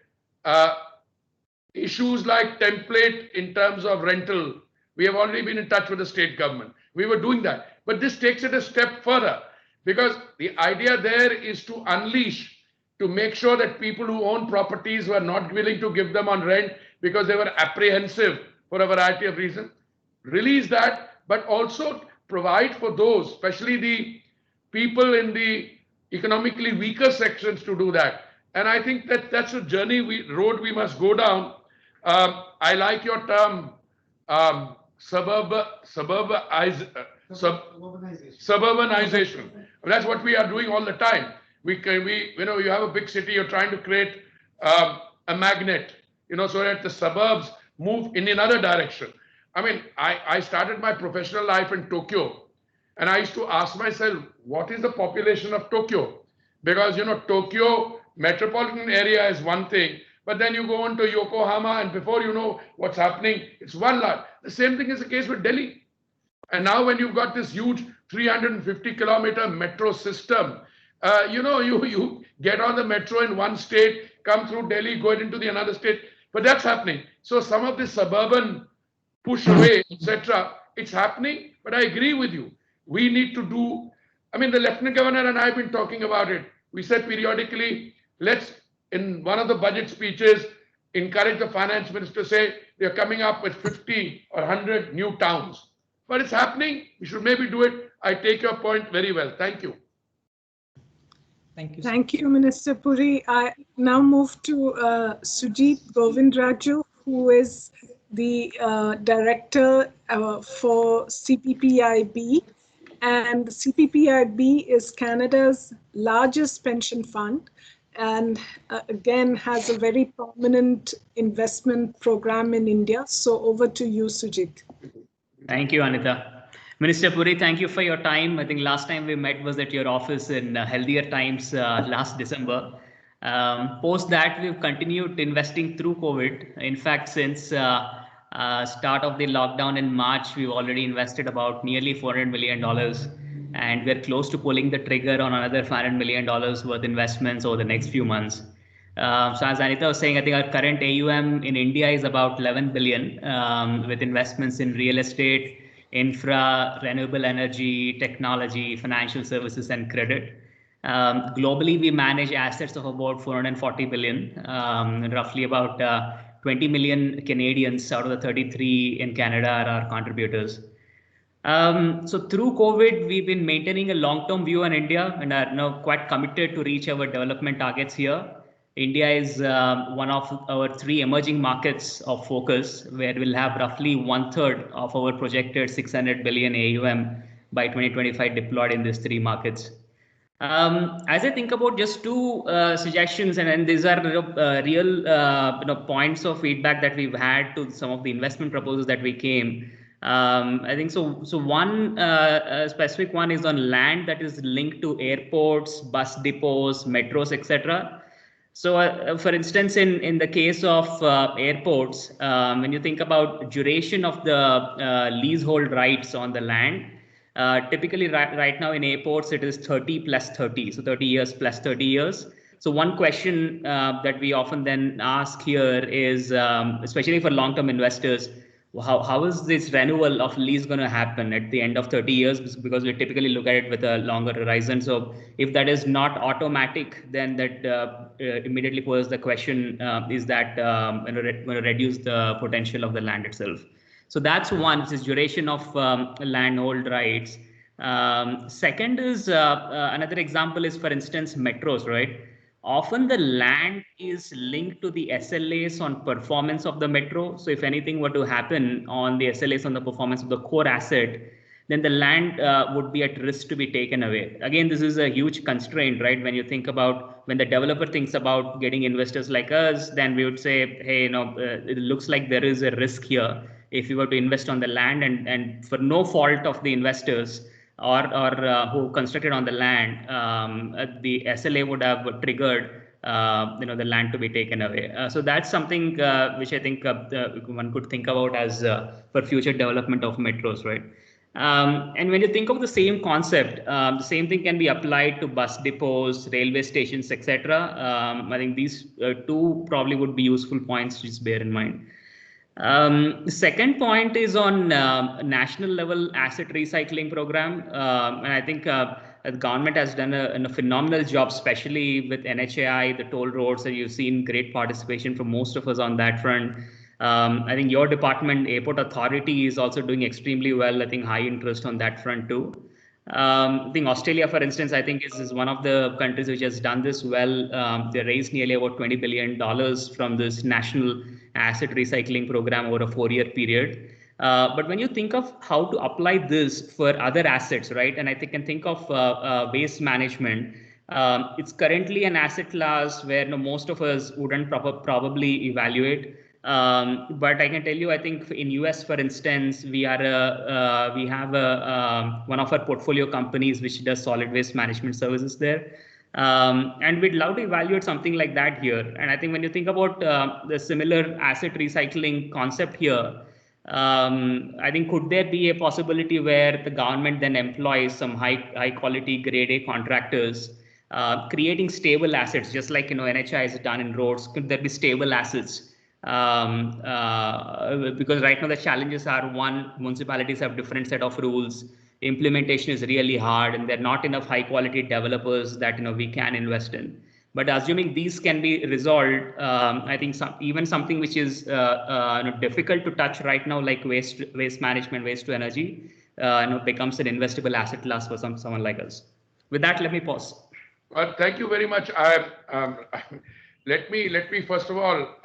issues like template in terms of rental. We have already been in touch with the state government. We were doing that. But this takes it a step further, because the idea there is to unleash, to make sure that people who own properties were not willing to give them on rent because they were apprehensive for a variety of reasons, release that, but also provide for those, especially the people in the economically weaker sections, to do that. And I think that that's a road we must go down. I like your term, suburbanization. That's what we are doing all the time. You have a big city, you're trying to create a magnet, so that the suburbs move in another direction. I mean, I started my professional life in Tokyo, and I used to ask myself, what is the population of Tokyo? Because, Tokyo metropolitan area is one thing, but then you go on to Yokohama, and before you know what's happening, it's one lot. The same thing is the case with Delhi. And now when you've got this huge 350-kilometer metro system, you get on the metro in one state, come through Delhi, go into the another state, but that's happening. So some of this suburban push away, etc., it's happening, but I agree with you. We need to do, the Lieutenant Governor and I have been talking about it. We said periodically, let's, in one of the budget speeches, encourage the finance minister to say they're coming up with 50 or 100 new towns. But it's happening. We should maybe do it. I take your point very well. Thank you. Thank you. Thank you, Minister Puri. I now move to Sujit Govindraju, who is the director for CPPIB. And the CPPIB is Canada's largest pension fund, and again has a very prominent investment program in India. So over to you, Sujit. Thank you, Anita. Minister Puri, thank you for your time. I think last time we met was at your office in Healthier Times last December. Post that, we've continued investing through COVID. In fact, since start of the lockdown in March, we've already invested about nearly $400 million. And we're close to pulling the trigger on another $500 million worth investments over the next few months. So as Anita was saying, I think our current AUM in India is about 11 billion with investments in real estate, infra, renewable energy, technology, financial services, and credit. Globally, we manage assets of about 440 billion, roughly about 20 million Canadians out of the 33 in Canada are our contributors. So through COVID, we've been maintaining a long-term view on India and are now quite committed to reach our development targets here. India is one of our 3 emerging markets of focus, where we'll have roughly 1/3 of our projected 600 billion AUM by 2025 deployed in these 3 markets. As I think about just 2 suggestions, and these are real points of feedback that we've had to some of the investment proposals that we came. I think so. So one specific one is on land that is linked to airports, bus depots, metros, etc. So, for instance, in the case of airports, when you think about duration of the leasehold rights on the land, typically right now in airports, it is 30 plus 30, so 30 years plus 30 years. So one question that we often then ask here is, especially for long-term investors, how is this renewal of lease going to happen at the end of 30 years? Because we typically look at it with a longer horizon. So if that is not automatic, then that immediately poses the question, is that going to reduce the potential of the land itself? So that's one, which is duration of landhold rights. Second is another example is, for instance, metros, right? Often the land is linked to the SLAs on performance of the metro. So if anything were to happen on the SLAs on the performance of the core asset, then the land would be at risk to be taken away. Again, this is a huge constraint, right? When you think about, when the developer thinks about getting investors like us, then we would say, hey, it looks like there is a risk here if you were to invest on the land, and for no fault of the investors or who constructed on the land, the SLA would have triggered the land to be taken away. So that's something which I think one could think about as for future development of metros, right? And when you think of the same concept, the same thing can be applied to bus depots, railway stations, etc. I think these two probably would be useful points to just bear in mind. The second point is on national level asset recycling program. And I think the government has done a phenomenal job, especially with NHAI, the toll roads, and you've seen great participation from most of us on that front. I think your department, Airport Authority, is also doing extremely well. I think high interest on that front too. I think Australia, for instance, I think is one of the countries which has done this well. They raised nearly about $20 billion from this national asset recycling program over a 4-year period. But when you think of how to apply this for other assets, right? And I think of waste management. It's currently an asset class where most of us wouldn't probably evaluate. But I can tell you, I think in US, for instance, we have one of our portfolio companies which does solid waste management services there. And we'd love to evaluate something like that here. And I think when you think about the similar asset recycling concept here, I think could there be a possibility where the government then employs some high quality grade A contractors, creating stable assets, just like NHI has done in roads? Could there be stable assets? Because right now the challenges are, one, municipalities have different set of rules. Implementation is really hard, and there are not enough high quality developers that we can invest in. But assuming these can be resolved, I think even something which is difficult to touch right now, like waste management, waste to energy, becomes an investable asset class for someone like us. With that, let me pause. Well, thank you very much. Let me first of all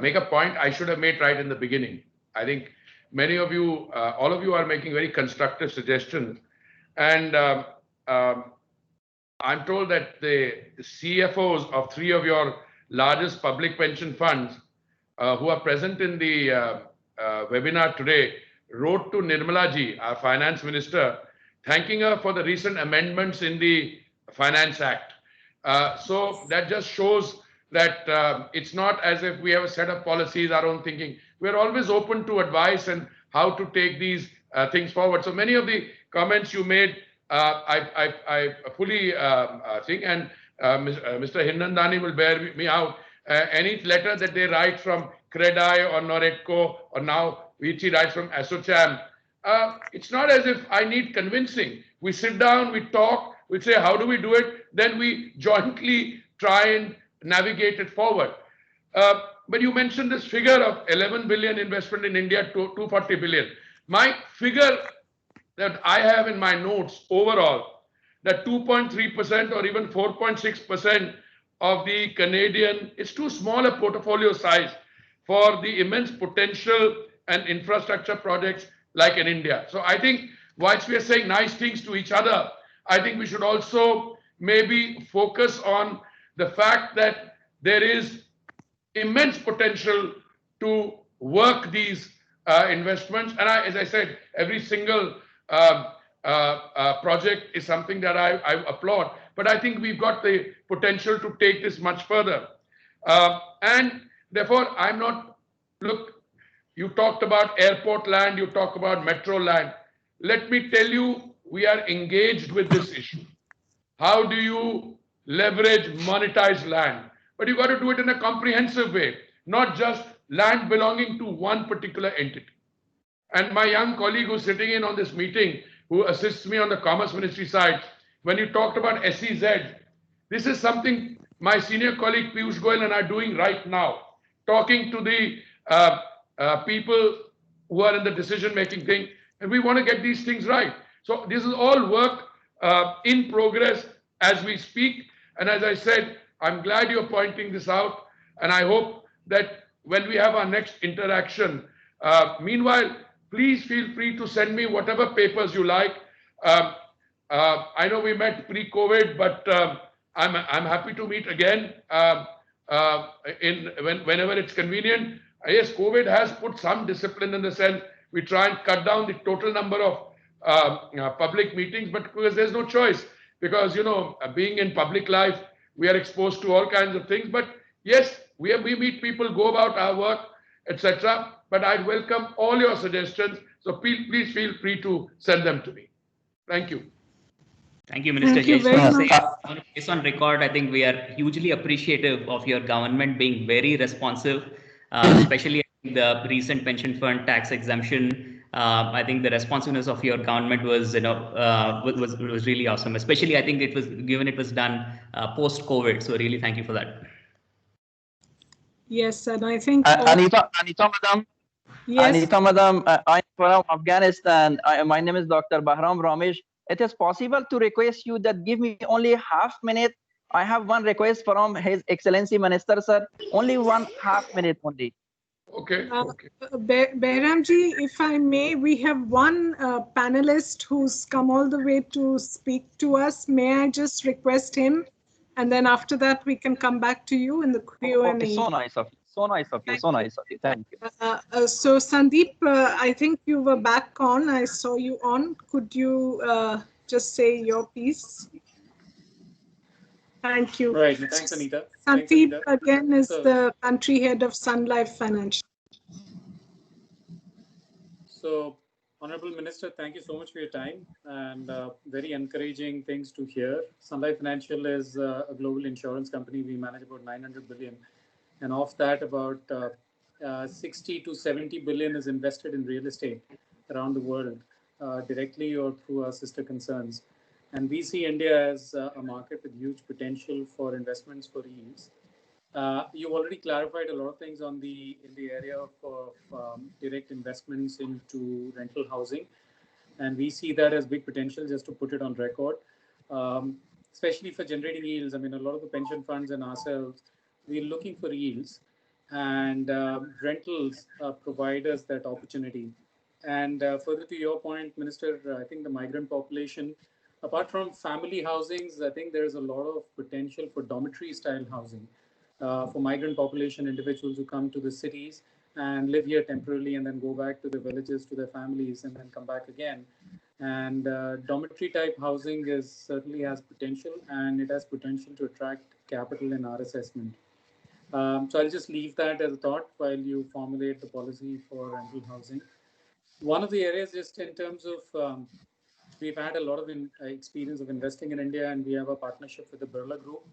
make a point I should have made right in the beginning. I think many of you, all of you, are making very constructive suggestions, and I'm told that the CFOs of 3 of your largest public pension funds who are present in the webinar today wrote to Nirmala ji, our finance minister, thanking her for the recent amendments in the Finance Act. So that just shows that it's not as if we have a set of policies, our own thinking. We're always open to advice and how to take these things forward. So many of the comments you made, I fully think, and Mr. Hinnandani will bear me out. Any letter that they write from CREDAI or Noretco, or now Vici writes from ASSOCHAM, it's not as if I need convincing. We sit down, we talk, we say, how do we do it? Then we jointly try and navigate it forward. But you mentioned this figure of 11 billion investment in India to 240 billion. My figure that I have in my notes overall, that 2.3% or even 4.6% of the Canadian, it's too small a portfolio size for the immense potential and infrastructure projects like in India. So I think whilst we are saying nice things to each other, I think we should also maybe focus on the fact that there is immense potential to work these investments. And as I said, every single project is something that I applaud. But I think we've got the potential to take this much further. And therefore, I'm not, look, you talked about airport land, you talk about metro land. Let me tell you, we are engaged with this issue. How do you leverage monetized land? But you got to do it in a comprehensive way, not just land belonging to one particular entity. And my young colleague who's sitting in on this meeting, who assists me on the Commerce Ministry side, when you talked about SEZ, this is something my senior colleague Piyush Goyal and I are doing right now, talking to the people who are in the decision-making thing. and we want to get these things right. So this is all work in progress as we speak. And as I said, I'm glad you're pointing this out. And I hope that when we have our next interaction, meanwhile, please feel free to send me whatever papers you like. I know we met pre-COVID, but I'm happy to meet again whenever it's convenient. Yes, COVID has put some discipline in the sense we try and cut down the total number of public meetings, but because there's no choice, because being in public life, we are exposed to all kinds of things. But yes, we meet people, go about our work, etc. But I'd welcome all your suggestions. So please feel free to send them to me. Thank you. Thank you, Minister. Thank you very much. Based on record, I think we are hugely appreciative of your government being very responsive, especially the recent pension fund tax exemption. I think the responsiveness of your government was, was really awesome. Especially, I think it was done post-COVID. So really, thank you for that. Yes, and I think Anita, madam. yes. Anita, madam, I'm from Afghanistan. My name is Dr. Bahram Ramesh. It is possible to request you that give me only half minute. I have one request from His Excellency Minister, sir. Only 1/2 minute only. Okay. Okay. Behramji, if I may, we have one panelist who's come all the way to speak to us. May I just request him? And then after that, we can come back to you in the Q&A. Okay, so nice of you. So nice of you. So nice of you. Thank you. So Sandeep, I think you were back on. I saw you on. Could you just say your piece? Thank you. Right. Thanks, Anita. Sandeep again is the country head of Sun Life Financial. So, Honorable Minister, thank you so much for your time, and very encouraging things to hear. Sun Life Financial is a global insurance company. We manage about 900 billion. And of that, about 60 to 70 billion is invested in real estate around the world, directly or through our sister concerns. And we see India as a market with huge potential for investments for yields. You already clarified a lot of things in the area of direct investments into rental housing. And we see that as big potential, just to put it on record, especially for generating yields. I mean, a lot of the pension funds and ourselves, we're looking for yields, and rentals provide us that opportunity. And further to your point, Minister, I think the migrant population, apart from family housings, I think there's a lot of potential for dormitory style housing for migrant population, individuals who come to the cities and live here temporarily and then go back to their villages, to their families, and then come back again. And dormitory type housing certainly has potential, and it has potential to attract capital in our assessment. So I'll just leave that as a thought while you formulate the policy for rental housing. One of the areas, just in terms of, we've had a lot of experience of investing in India, and we have a partnership with the Birla Group,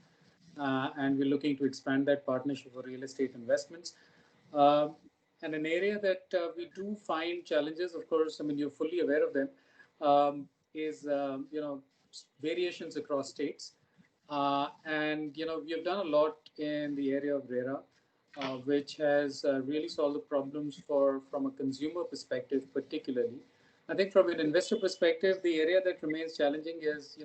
and we're looking to expand that partnership for real estate investments. And an area that we do find challenges, of course, I mean, you're fully aware of them, is, variations across states. And, we have done a lot in the area of RERA, which has really solved the problems from a consumer perspective, particularly. I think from an investor perspective, the area that remains challenging is,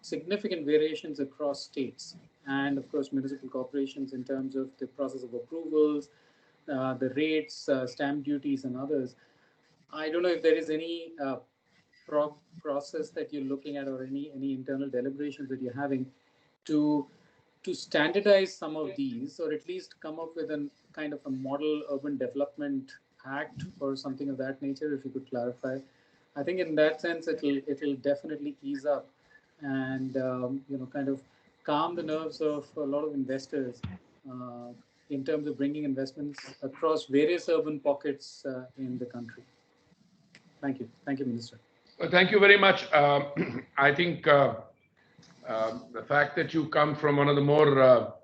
significant variations across states, and of course, municipal corporations in terms of the process of approvals, the rates, stamp duties, and others. I don't know if there is any process that you're looking at, or any internal deliberations that you're having to standardize some of these, or at least come up with a kind of a model urban development act or something of that nature. If you could clarify, I think in that sense it'll definitely ease up and kind of calm the nerves of a lot of investors in terms of bringing investments across various urban pockets in the country. Thank you, Minister. Well, thank you very much. I think the fact that you come from one of the more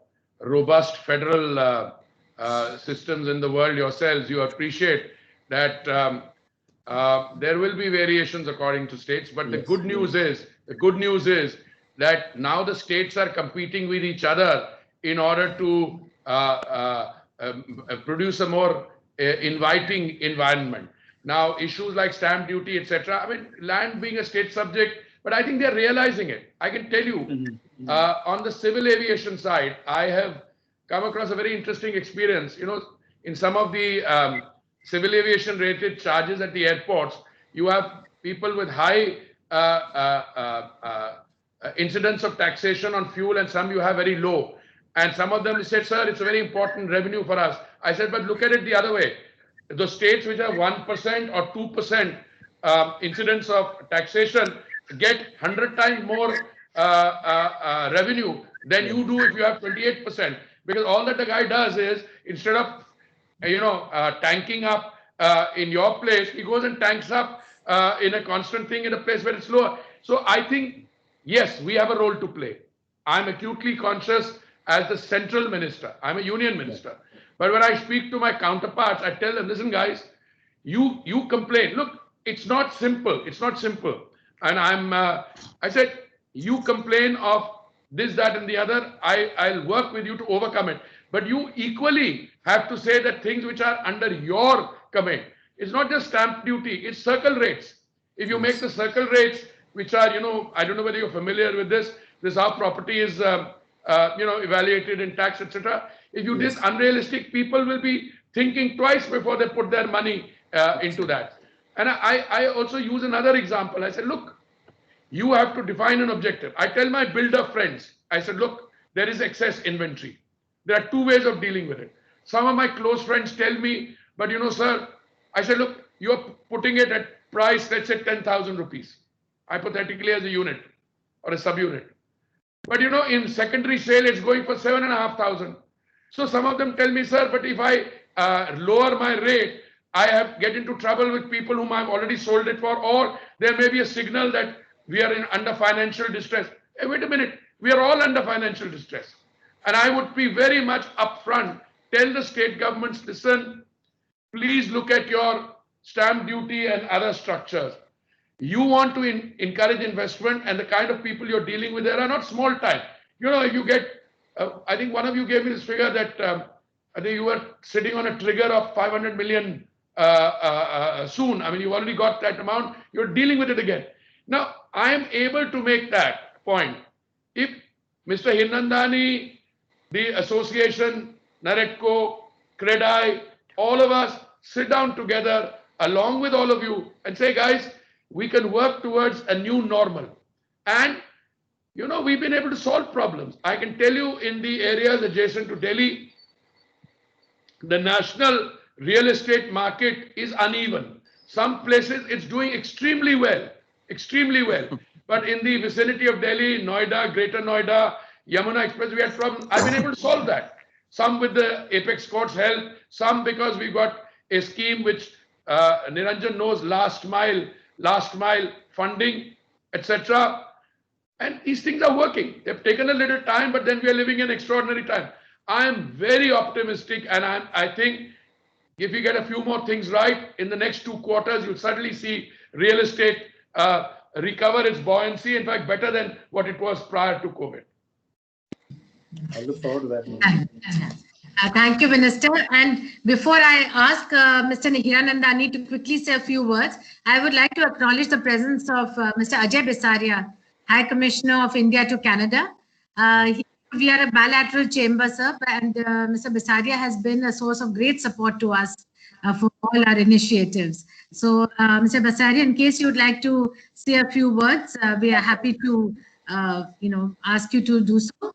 robust federal systems in the world yourselves, you appreciate that there will be variations according to states. But the good news is that now the states are competing with each other in order to produce a more inviting environment. Now, issues like stamp duty, etc. I mean, land being a state subject, but I think they're realizing it. I can tell you, on the civil aviation side, I have come across a very interesting experience. You know, in some of the civil aviation rated charges at the airports, you have people with high incidence of taxation on fuel, and some you have very low. And some of them said, sir, it's a very important revenue for us. I said, but look at it the other way. The states which have 1% or 2% incidence of taxation get 100 times more revenue than you do if you have 28%. Because all that the guy does is, instead of tanking up in your place, he goes and tanks up in a constant thing in a place where it's lower. So I think, yes, we have a role to play. I'm acutely conscious as the central minister. I'm a union minister. But when I speak to my counterparts, I tell them, listen, guys, you complain. Look, it's not simple. It's not simple. And I said, you complain of this, that, and the other. I'll work with you to overcome it. But you equally have to say that things which are under your command. It's not just stamp duty, it's circle rates. If you make the circle rates, which are, I don't know whether you're familiar with this how property is, evaluated in tax, etc. If you did unrealistic, people will be thinking twice before they put their money into that. And I also use another example. I said, look, you have to define an objective. I tell my builder friends, I said, look, there is excess inventory. There are two ways of dealing with it. Some of my close friends tell me, but sir, I said, look, you're putting it at price, let's say 10,000 rupees, hypothetically as a unit or a subunit. But in secondary sale, it's going for 7,500. So some of them tell me, sir, but if I lower my rate, I get into trouble with people whom I've already sold it for, or there may be a signal that we are under financial distress. Hey, wait a minute, we are all under financial distress. And I would be very much upfront, tell the state governments, listen, please look at your stamp duty and other structures. You want to encourage investment, and the kind of people you're dealing with there are not small time. If you get, I think one of you gave me this figure that I think you were sitting on a trigger of 500 million soon. I mean, you've already got that amount. You're dealing with it again. Now, I am able to make that point. If Mr. Hirnandani, the association, NAREDCO, CREDAI, all of us sit down together along with all of you and say, guys, we can work towards a new normal. And, we've been able to solve problems. I can tell you, in the areas adjacent to Delhi, the national real estate market is uneven. Some places it's doing extremely well. But in the vicinity of Delhi, Noida, Greater Noida, Yamuna Express, we had problems. I've been able to solve that. Some with the Apex Court's help, some because we got a scheme which Niranjan knows, last mile funding, etc. And these things are working. They've taken a little time, but then we are living in extraordinary time. I am very optimistic, and I think if we get a few more things right in the next 2 quarters, you'll suddenly see real estate recover its buoyancy, in fact, better than what it was prior to COVID. I look forward to that. Thank you, Minister. And before I ask Mr. Hirnandani to quickly say a few words, I would like to acknowledge the presence of Mr. Ajay Bisaria, High Commissioner of India to Canada. We are a bilateral chamber, sir, and Mr. Bisaria has been a source of great support to us for all our initiatives. So, Mr. Bisaria, in case you would like to say a few words, we are happy to, ask you to do so.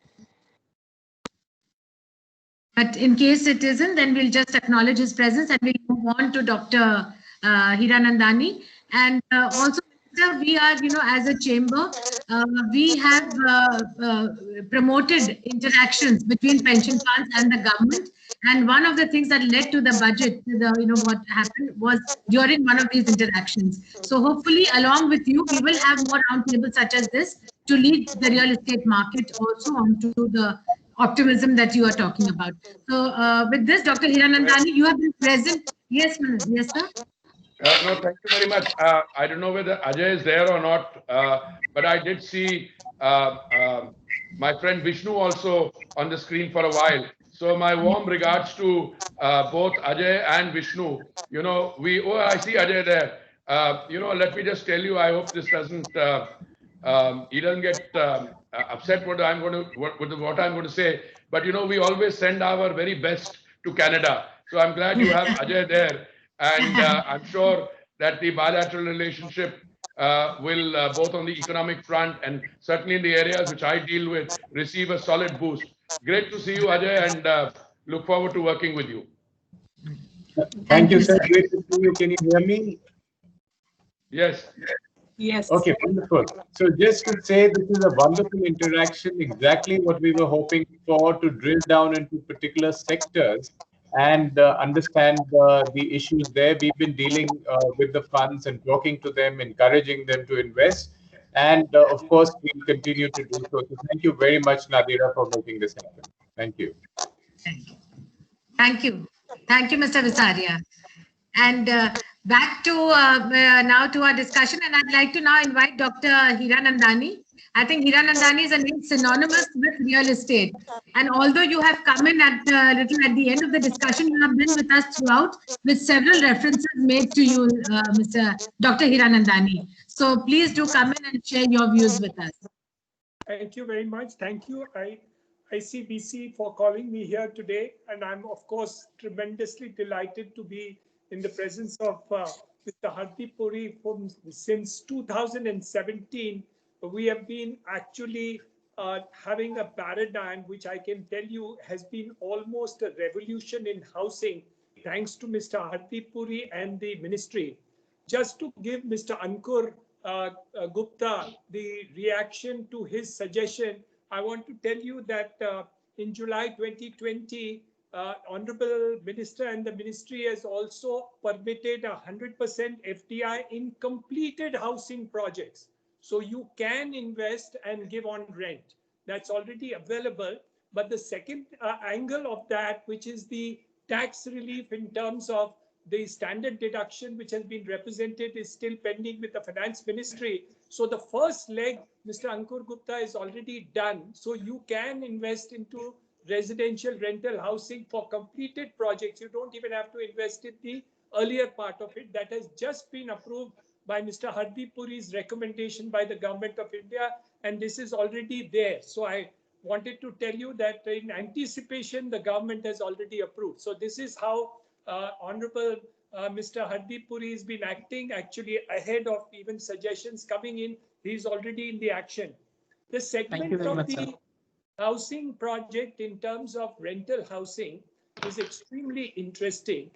But in case it isn't, then we'll just acknowledge his presence and we'll move on to Dr. Hirnandani. And also, sir, we are, as a chamber, we have promoted interactions between pension funds and the government. And one of the things that led to the budget, what happened was during one of these interactions. So hopefully, along with you, we will have more roundtables such as this to lead the real estate market also onto the optimism that you are talking about. So with this, Dr. Hirnandani, you have been present. Yes, yes, sir. No, thank you very much. I don't know whether Ajay is there or not, but I did see my friend Vishnu also on the screen for a while. So my warm regards to both Ajay and Vishnu. You know, I see Ajay there. You know, let me just tell you, I hope this doesn't, he doesn't get upset with what I'm going to say. But, you know, we always send our very best to Canada. So I'm glad you have Ajay there. And I'm sure that the bilateral relationship will, both on the economic front and certainly in the areas which I deal with, receive a solid boost. Great to see you, Ajay, and look forward to working with you. Thank you, sir. Great to see you. Can you hear me? Yes. Yes. Okay, wonderful. So just to say, this is a wonderful interaction, exactly what we were hoping for, to drill down into particular sectors and understand the issues there. We've been dealing with the funds and talking to them, encouraging them to invest. And of course, we'll continue to do so. So thank you very much, Nadira, for making this happen. Thank you. Thank you. Thank you, Mr. Visaria. And back to now to our discussion, and I'd like to now invite Dr. Hiranandani. I think Hiranandani is a name synonymous with real estate. And although you have come in at the end of the discussion, you have been with us throughout with several references made to you, Mr. Dr. Hiranandani. So please do come in and share your views with us. Thank you very much. Thank you, ICBC, for calling me here today. And I'm, of course, tremendously delighted to be in the presence of Mr. Hardeep Puri. Since 2017, we have been actually having a paradigm which I can tell you has been almost a revolution in housing, thanks to Mr. Hardeep Puri and the ministry. Just to give Mr. Ankur Gupta the reaction to his suggestion, I want to tell you that in July 2020, Honorable Minister and the Ministry has also permitted 100% FDI in completed housing projects. So you can invest and give on rent. That's already available. But the second angle of that, which is the tax relief in terms of the standard deduction, which has been represented, is still pending with the Finance Ministry. So the first leg, Mr. Ankur Gupta, is already done. So you can invest into residential rental housing for completed projects. You don't even have to invest in the earlier part of it. That has just been approved by Mr. Hardeep Puri's recommendation by the Government of India, and this is already there. So I wanted to tell you that in anticipation, the government has already approved. So this is how Honorable Mr. Hardeep Puri has been acting, actually ahead of even suggestions coming in. He's already in the action. The segment of the housing project in terms of rental housing is extremely interesting,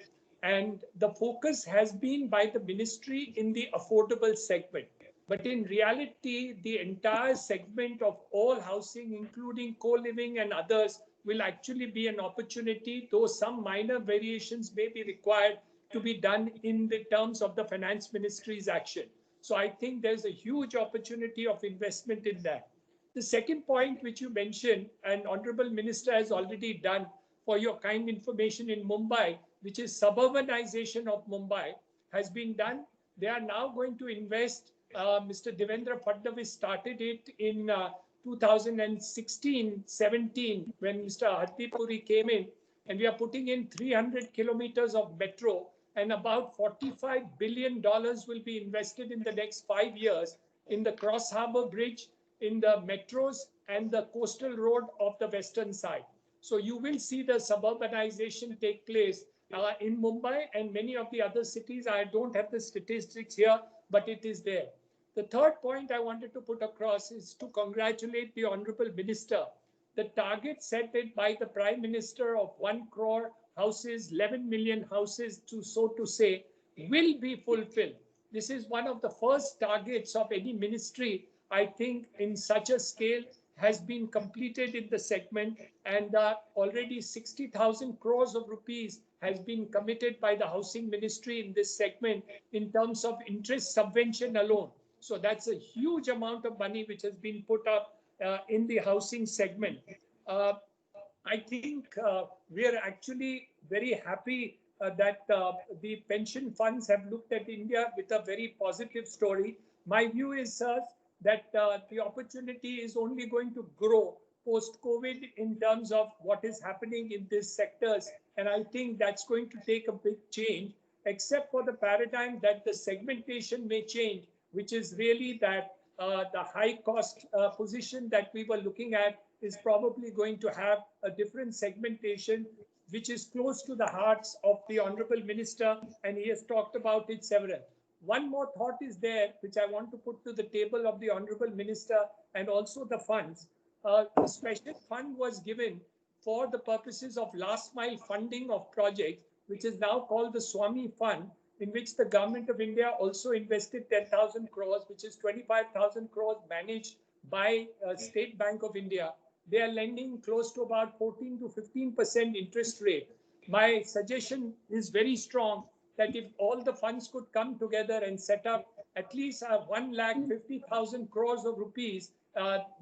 and the focus has been by the ministry in the affordable segment. But in reality, the entire segment of all housing, including co-living and others, will actually be an opportunity, though some minor variations may be required to be done in the terms of the Finance Ministry's action. So I think there's a huge opportunity of investment in that. The second point which you mentioned, and Honorable Minister has already done for your kind information in Mumbai, which is suburbanization of Mumbai, has been done. They are now going to invest. Mr. Devendra Fadnavis started it in 2016-17 when Mr. Hardeep Puri came in, and we are putting in 300 kilometers of metro, and about $45 billion will be invested in the next 5 years in the Cross Harbour Bridge, in the metros, and the coastal road of the western side. So you will see the suburbanization take place in Mumbai and many of the other cities. I don't have the statistics here, but it is there. The third point I wanted to put across is to congratulate the Honorable Minister. The target set by the Prime Minister of 1 crore houses, 11 million houses, so to say, will be fulfilled. This is one of the first targets of any ministry, I think, in such a scale, has been completed in the segment, and already 60,000 crores of rupees has been committed by the Housing Ministry in this segment in terms of interest subvention alone. So that's a huge amount of money which has been put up in the housing segment. I think we are actually very happy that the pension funds have looked at India with a very positive story. My view is, sir, that the opportunity is only going to grow post-COVID in terms of what is happening in these sectors. And I think that's going to take a big change, except for the paradigm that the segmentation may change, which is really that the high cost position that we were looking at is probably going to have a different segmentation, which is close to the hearts of the Honorable Minister, and he has talked about it several. One more thought is there, which I want to put to the table of the Honorable Minister and also the funds. A special fund was given for the purposes of last mile funding of projects, which is now called the Swami Fund, in which the Government of India also invested 10,000 crores, which is 25,000 crores managed by State Bank of India. They are lending close to about 14 to 15% interest rate. My suggestion is very strong that if all the funds could come together and set up at least 1,50,000 crores of rupees,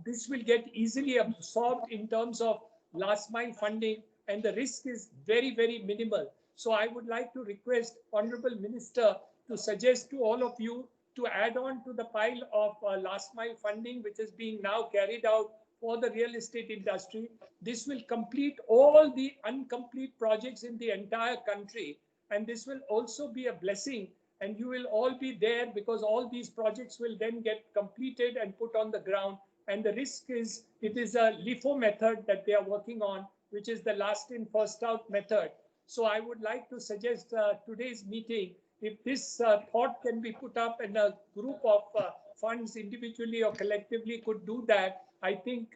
this will get easily absorbed in terms of last mile funding, and the risk is very, very minimal. So I would like to request Honorable Minister to suggest to all of you to add on to the pile of last mile funding, which is being now carried out for the real estate industry. This will complete all the incomplete projects in the entire country. And this will also be a blessing, and you will all be there because all these projects will then get completed and put on the ground. And the risk is, it is a LIFO method that they are working on, which is the last in, first out method. So I would like to suggest today's meeting, if this thought can be put up and a group of funds individually or collectively could do that, I think,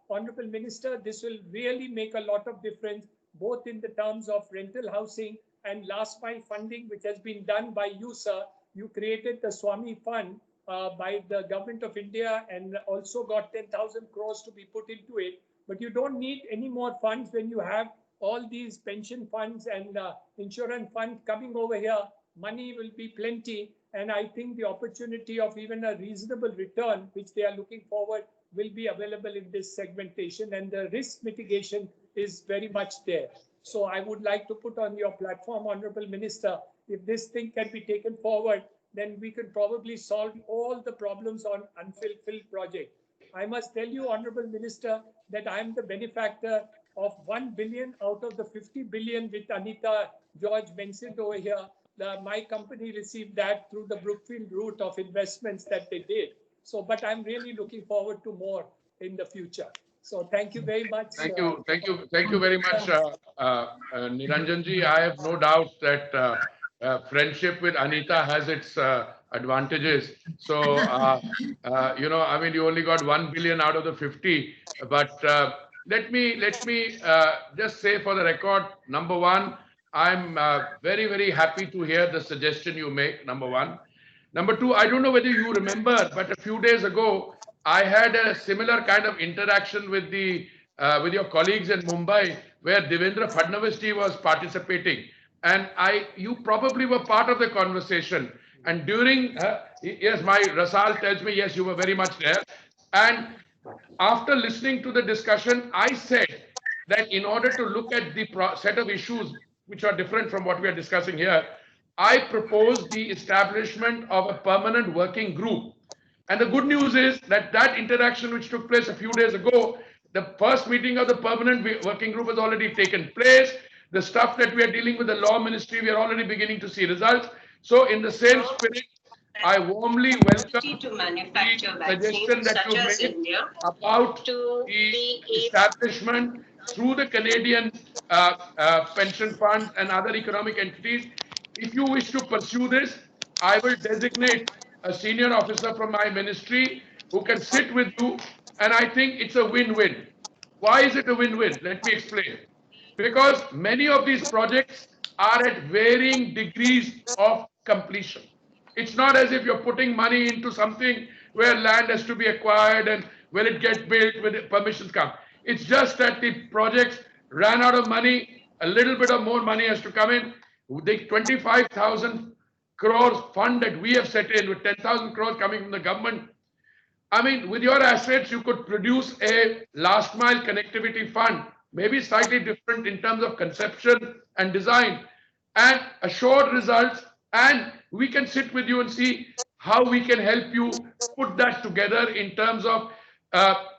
Honorable Minister, this will really make a lot of difference, both in the terms of rental housing and last mile funding, which has been done by you, sir. You created the Swami Fund by the Government of India and also got 10,000 crores to be put into it. But you don't need any more funds when you have all these pension funds and insurance funds coming over here. Money will be plenty. And I think the opportunity of even a reasonable return, which they are looking forward, will be available in this segmentation. And the risk mitigation is very much there. So I would like to put on your platform, Honorable Minister, if this thing can be taken forward, then we could probably solve all the problems on unfulfilled projects. I must tell you, Honorable Minister, that I am the benefactor of 1 billion out of the 50 billion which Anita George mentioned over here. My company received that through the Brookfield route of investments that they did. So, but I'm really looking forward to more in the future. So thank you very much. Thank you very much, Niranjanji. I have no doubt that friendship with Anita has its advantages. So, you know, I mean, you only got 1 billion out of the 50, but let me just say for the record, number one, I'm very, very happy to hear the suggestion you make, number one. Number two, I don't know whether you remember, but a few days ago, I had a similar kind of interaction with with your colleagues in Mumbai, where Devendra Fadnavis ji was participating, and you probably were part of the conversation. And during, yes, my Rasal tells me, yes, you were very much there. And after listening to the discussion, I said that in order to look at the set of issues which are different from what we are discussing here, I proposed the establishment of a permanent working group. And the good news is that that interaction which took place a few days ago, the first meeting of the permanent working group has already taken place. The stuff that we are dealing with the law ministry, we are already beginning to see results. So in the same spirit, I warmly welcome the suggestion that you made about the establishment through the Canadian pension funds and other economic entities. If you wish to pursue this, I will designate a senior officer from my ministry who can sit with you, and I think it's a win-win. Why is it a win-win? Let me explain. Because many of these projects are at varying degrees of completion. It's not as if you're putting money into something where land has to be acquired and will it get built when permissions come. It's just that the projects ran out of money, a little bit of more money has to come in. The 25,000 crores fund that we have set in with 10,000 crores coming from the government. I mean, with your assets, you could produce a last mile connectivity fund, maybe slightly different in terms of conception and design, and assured results. And we can sit with you and see how we can help you put that together in terms of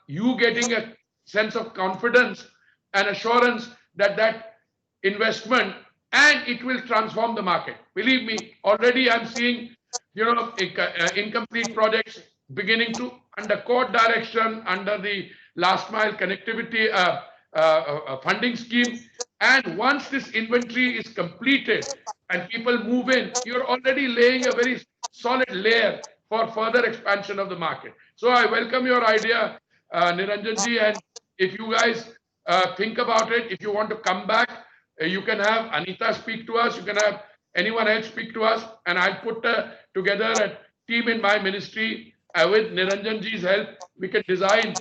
you getting a sense of confidence and assurance that that investment, and it will transform the market. Believe me, already I'm seeing, incomplete projects beginning to, under court direction, under the last mile connectivity funding scheme. And once this inventory is completed and people move in, you're already laying a very solid layer for further expansion of the market. So I welcome your idea, Niranjanji, and if you guys think about it, if you want to come back, you can have Anita speak to us, you can have anyone else speak to us, and I'll put together a team in my ministry with Niranjanji's help. We can design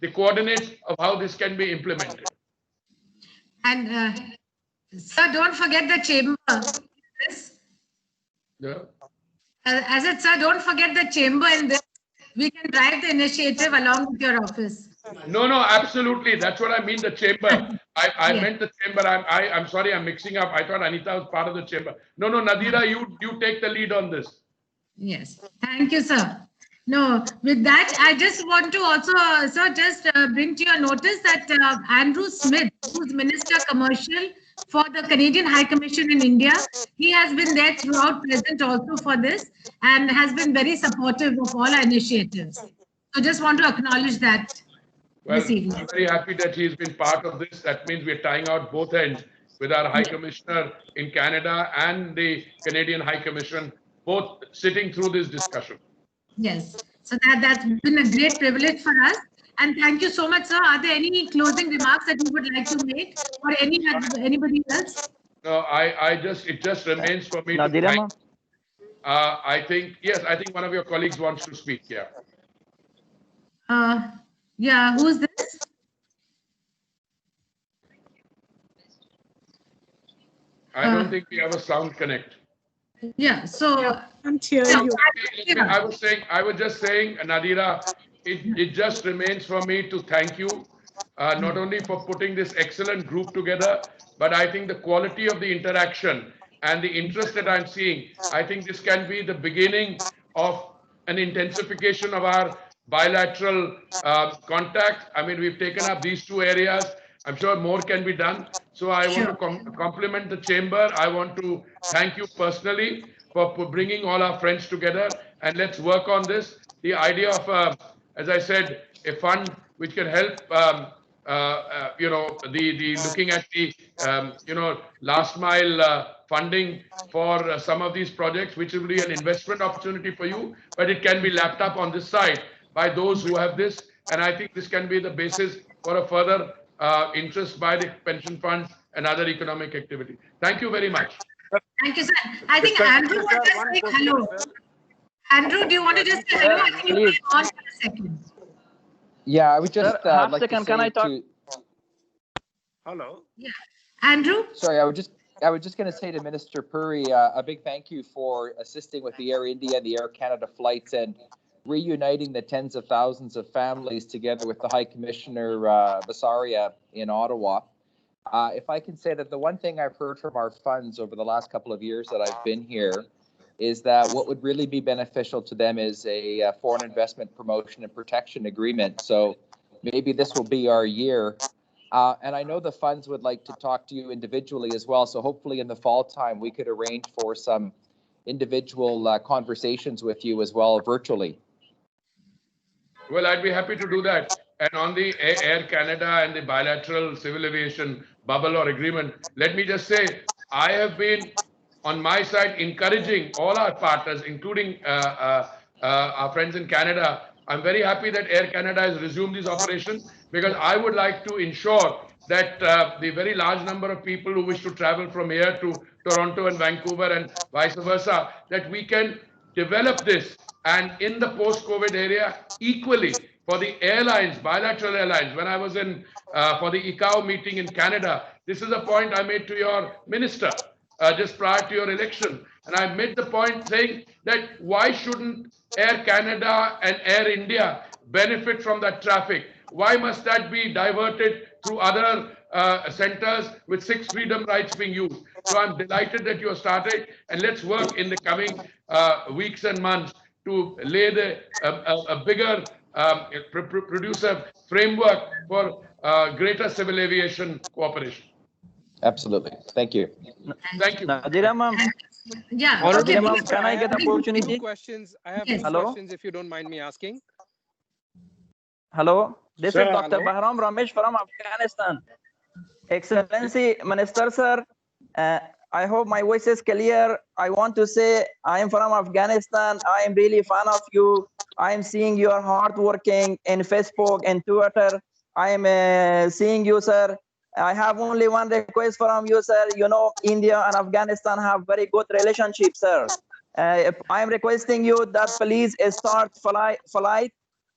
the coordinates of how this can be implemented. And sir, don't forget the chamber. Yeah. As it, sir, don't forget the chamber in this. We can drive the initiative along with your office. No, absolutely. That's what I mean, the chamber. I meant the chamber. I'm sorry, I'm mixing up. I thought Anita was part of the chamber. No, Nadira, you take the lead on this. Yes. Thank you, sir. No, with that, I just want to also, sir, just bring to your notice that Andrew Smith, who's Minister Commercial for the Canadian High Commission in India, he has been there throughout, present also for this, and has been very supportive of all our initiatives. So just want to acknowledge that. Well, I'm very happy that he's been part of this. That means we're tying out both ends with our High Commissioner in Canada and the Canadian High Commission, both sitting through this discussion. Yes, so that's been a great privilege for us. And thank you so much, sir. Are there any closing remarks that you would like to make, or anybody else? No, it just remains for me to thank. I think one of your colleagues wants to speak. Yeah. Yeah, who's this? I don't think we have a sound connect. Yeah, so I'm hearing you. I was just saying, Nadira, it just remains for me to thank you, not only for putting this excellent group together, but I think the quality of the interaction and the interest that I'm seeing, I think this can be the beginning of an intensification of our bilateral contact. I mean, we've taken up these two areas. I'm sure more can be done. So I want to compliment the chamber. I want to thank you personally for bringing all our friends together, and let's work on this. The idea of, as I said, a fund which can help, looking at the, last mile funding for some of these projects, which will be an investment opportunity for you, but it can be lapped up on this side by those who have this. And I think this can be the basis for a further interest by the pension funds and other economic activity. Thank you very much. Thank you, sir. I think Andrew wants to say hello. Andrew, do you want to just say hello? I think you'll be on for a second. Yeah, I would just half like second, to say can I talk? Hello. Yeah, Andrew. Sorry, I was just going to say to Minister Puri a big thank you for assisting with the Air India, the Air Canada flights, and reuniting the tens of thousands of families together with the High Commissioner Basaria in Ottawa. If I can say that the one thing I've heard from our funds over the last couple of years that I've been here is that what would really be beneficial to them is a foreign investment promotion and protection agreement. So maybe this will be our year. And I know the funds would like to talk to you individually as well. So hopefully in the fall time, we could arrange for some individual conversations with you as well virtually. Well, I'd be happy to do that. And on the Air Canada and the bilateral civil aviation bubble or agreement, let me just say, I have been on my side encouraging all our partners, including our friends in Canada. I'm very happy that Air Canada has resumed these operations, because I would like to ensure that the very large number of people who wish to travel from here to Toronto and Vancouver and vice versa, that we can develop this. And in the post-COVID area, equally for the airlines, bilateral airlines, when I was in for the ICAO meeting in Canada, this is a point I made to your minister just prior to your election. And I made the point saying that why shouldn't Air Canada and Air India benefit from that traffic? Why must that be diverted through other centers with 6 freedom rights being used? So I'm delighted that you have started, and let's work in the coming weeks and months to lay a bigger produce a framework for greater civil aviation cooperation. Absolutely. Thank you. Thank you. Nadira ma'am, Yeah. Honorable Okay. Nadira ma'am, can I get have two opportunity? questions. I have Yes. two Hello? questions, if you don't mind me asking. Hello, this Sir, is Dr. hello. Bahram Ramesh from Afghanistan. Excellency Minister Sir, I hope my voice is clear. I want to say I am from Afghanistan. I am really fan of you. I am seeing your hard working in Facebook and Twitter. I am seeing you, sir. I have only one request from you, sir. You know, India and Afghanistan have very good relationship, sir. I am requesting you that please start flight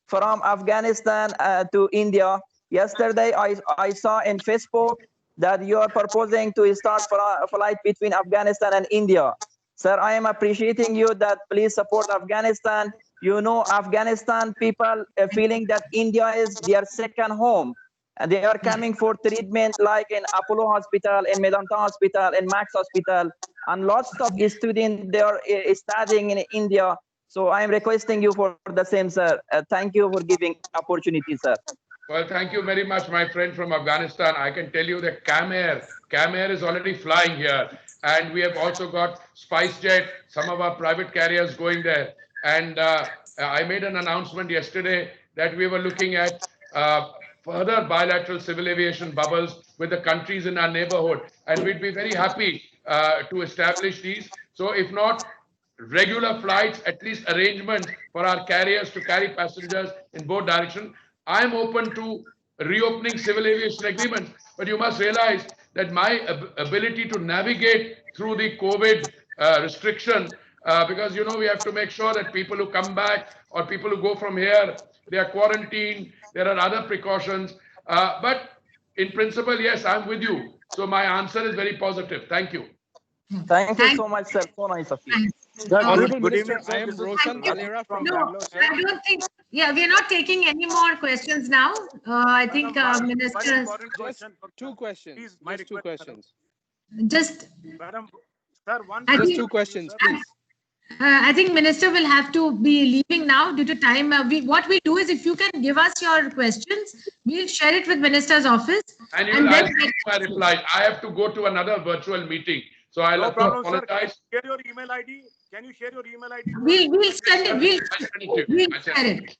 from Afghanistan to India. Yesterday, I saw in Facebook that you are proposing to start a flight between Afghanistan and India. Sir, I am appreciating you that please support Afghanistan. You know, Afghanistan people feeling that India is their second home. And they are coming for treatment like in Apollo Hospital, in Medanta Hospital, in Max Hospital. And lots of students, they are studying in India. So I am requesting you for the same, sir. Thank you for giving opportunity, sir. Well, thank you very much, my friend from Afghanistan. I can tell you that Cam Air is already flying here. And we have also got SpiceJet, some of our private carriers going there. And I made an announcement yesterday that we were looking at further bilateral civil aviation bubbles with the countries in our neighborhood. And we'd be very happy to establish these. So if not regular flights, at least arrangements for our carriers to carry passengers in both directions. I am open to reopening civil aviation agreements, but you must realize that my ability to navigate through the COVID restriction, because you know we have to make sure that people who come back or people who go from here, they are quarantined. There are other precautions, but in principle, yes, I'm with you. So my answer is very positive. Thank you. Thank you so much, sir. So nice of you. Good evening. I am Roshan Valera from No, Bangalore, sir. I don't think. Yeah, we are not taking any more questions now. I think Minister has Just two questions. Just two questions. just. Madam, sir, one I Just think, two questions, please. I think Minister will have to be leaving now due to time. What we do is, if you can give us your questions, we'll share it with Minister's office. And And I'll then see my reply. I have to go to another virtual meeting. So I'll have to apologize. share your email ID. Can you share your email ID? we'll send it. We'll share it.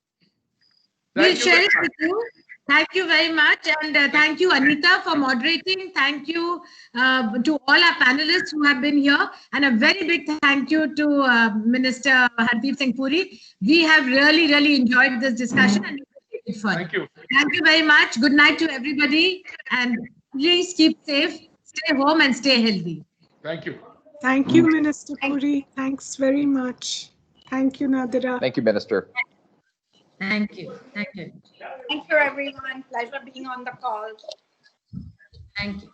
We'll share it with you. Thank you very much. And thank you, Anita, for moderating. Thank you to all our panelists who have been here. And a very big thank you to Minister Hardeep Singh Puri. We have really, really enjoyed this discussion and it's fun. Thank you. Thank you very much. Good night to everybody. And please keep safe, stay home and stay healthy. Thank you. Thank you, Minister Puri. Thanks very much. Thank you, Nadira. Thank you, Minister. Thank you. Thank you. Thank you, everyone. Pleasure being on the call. Thank you.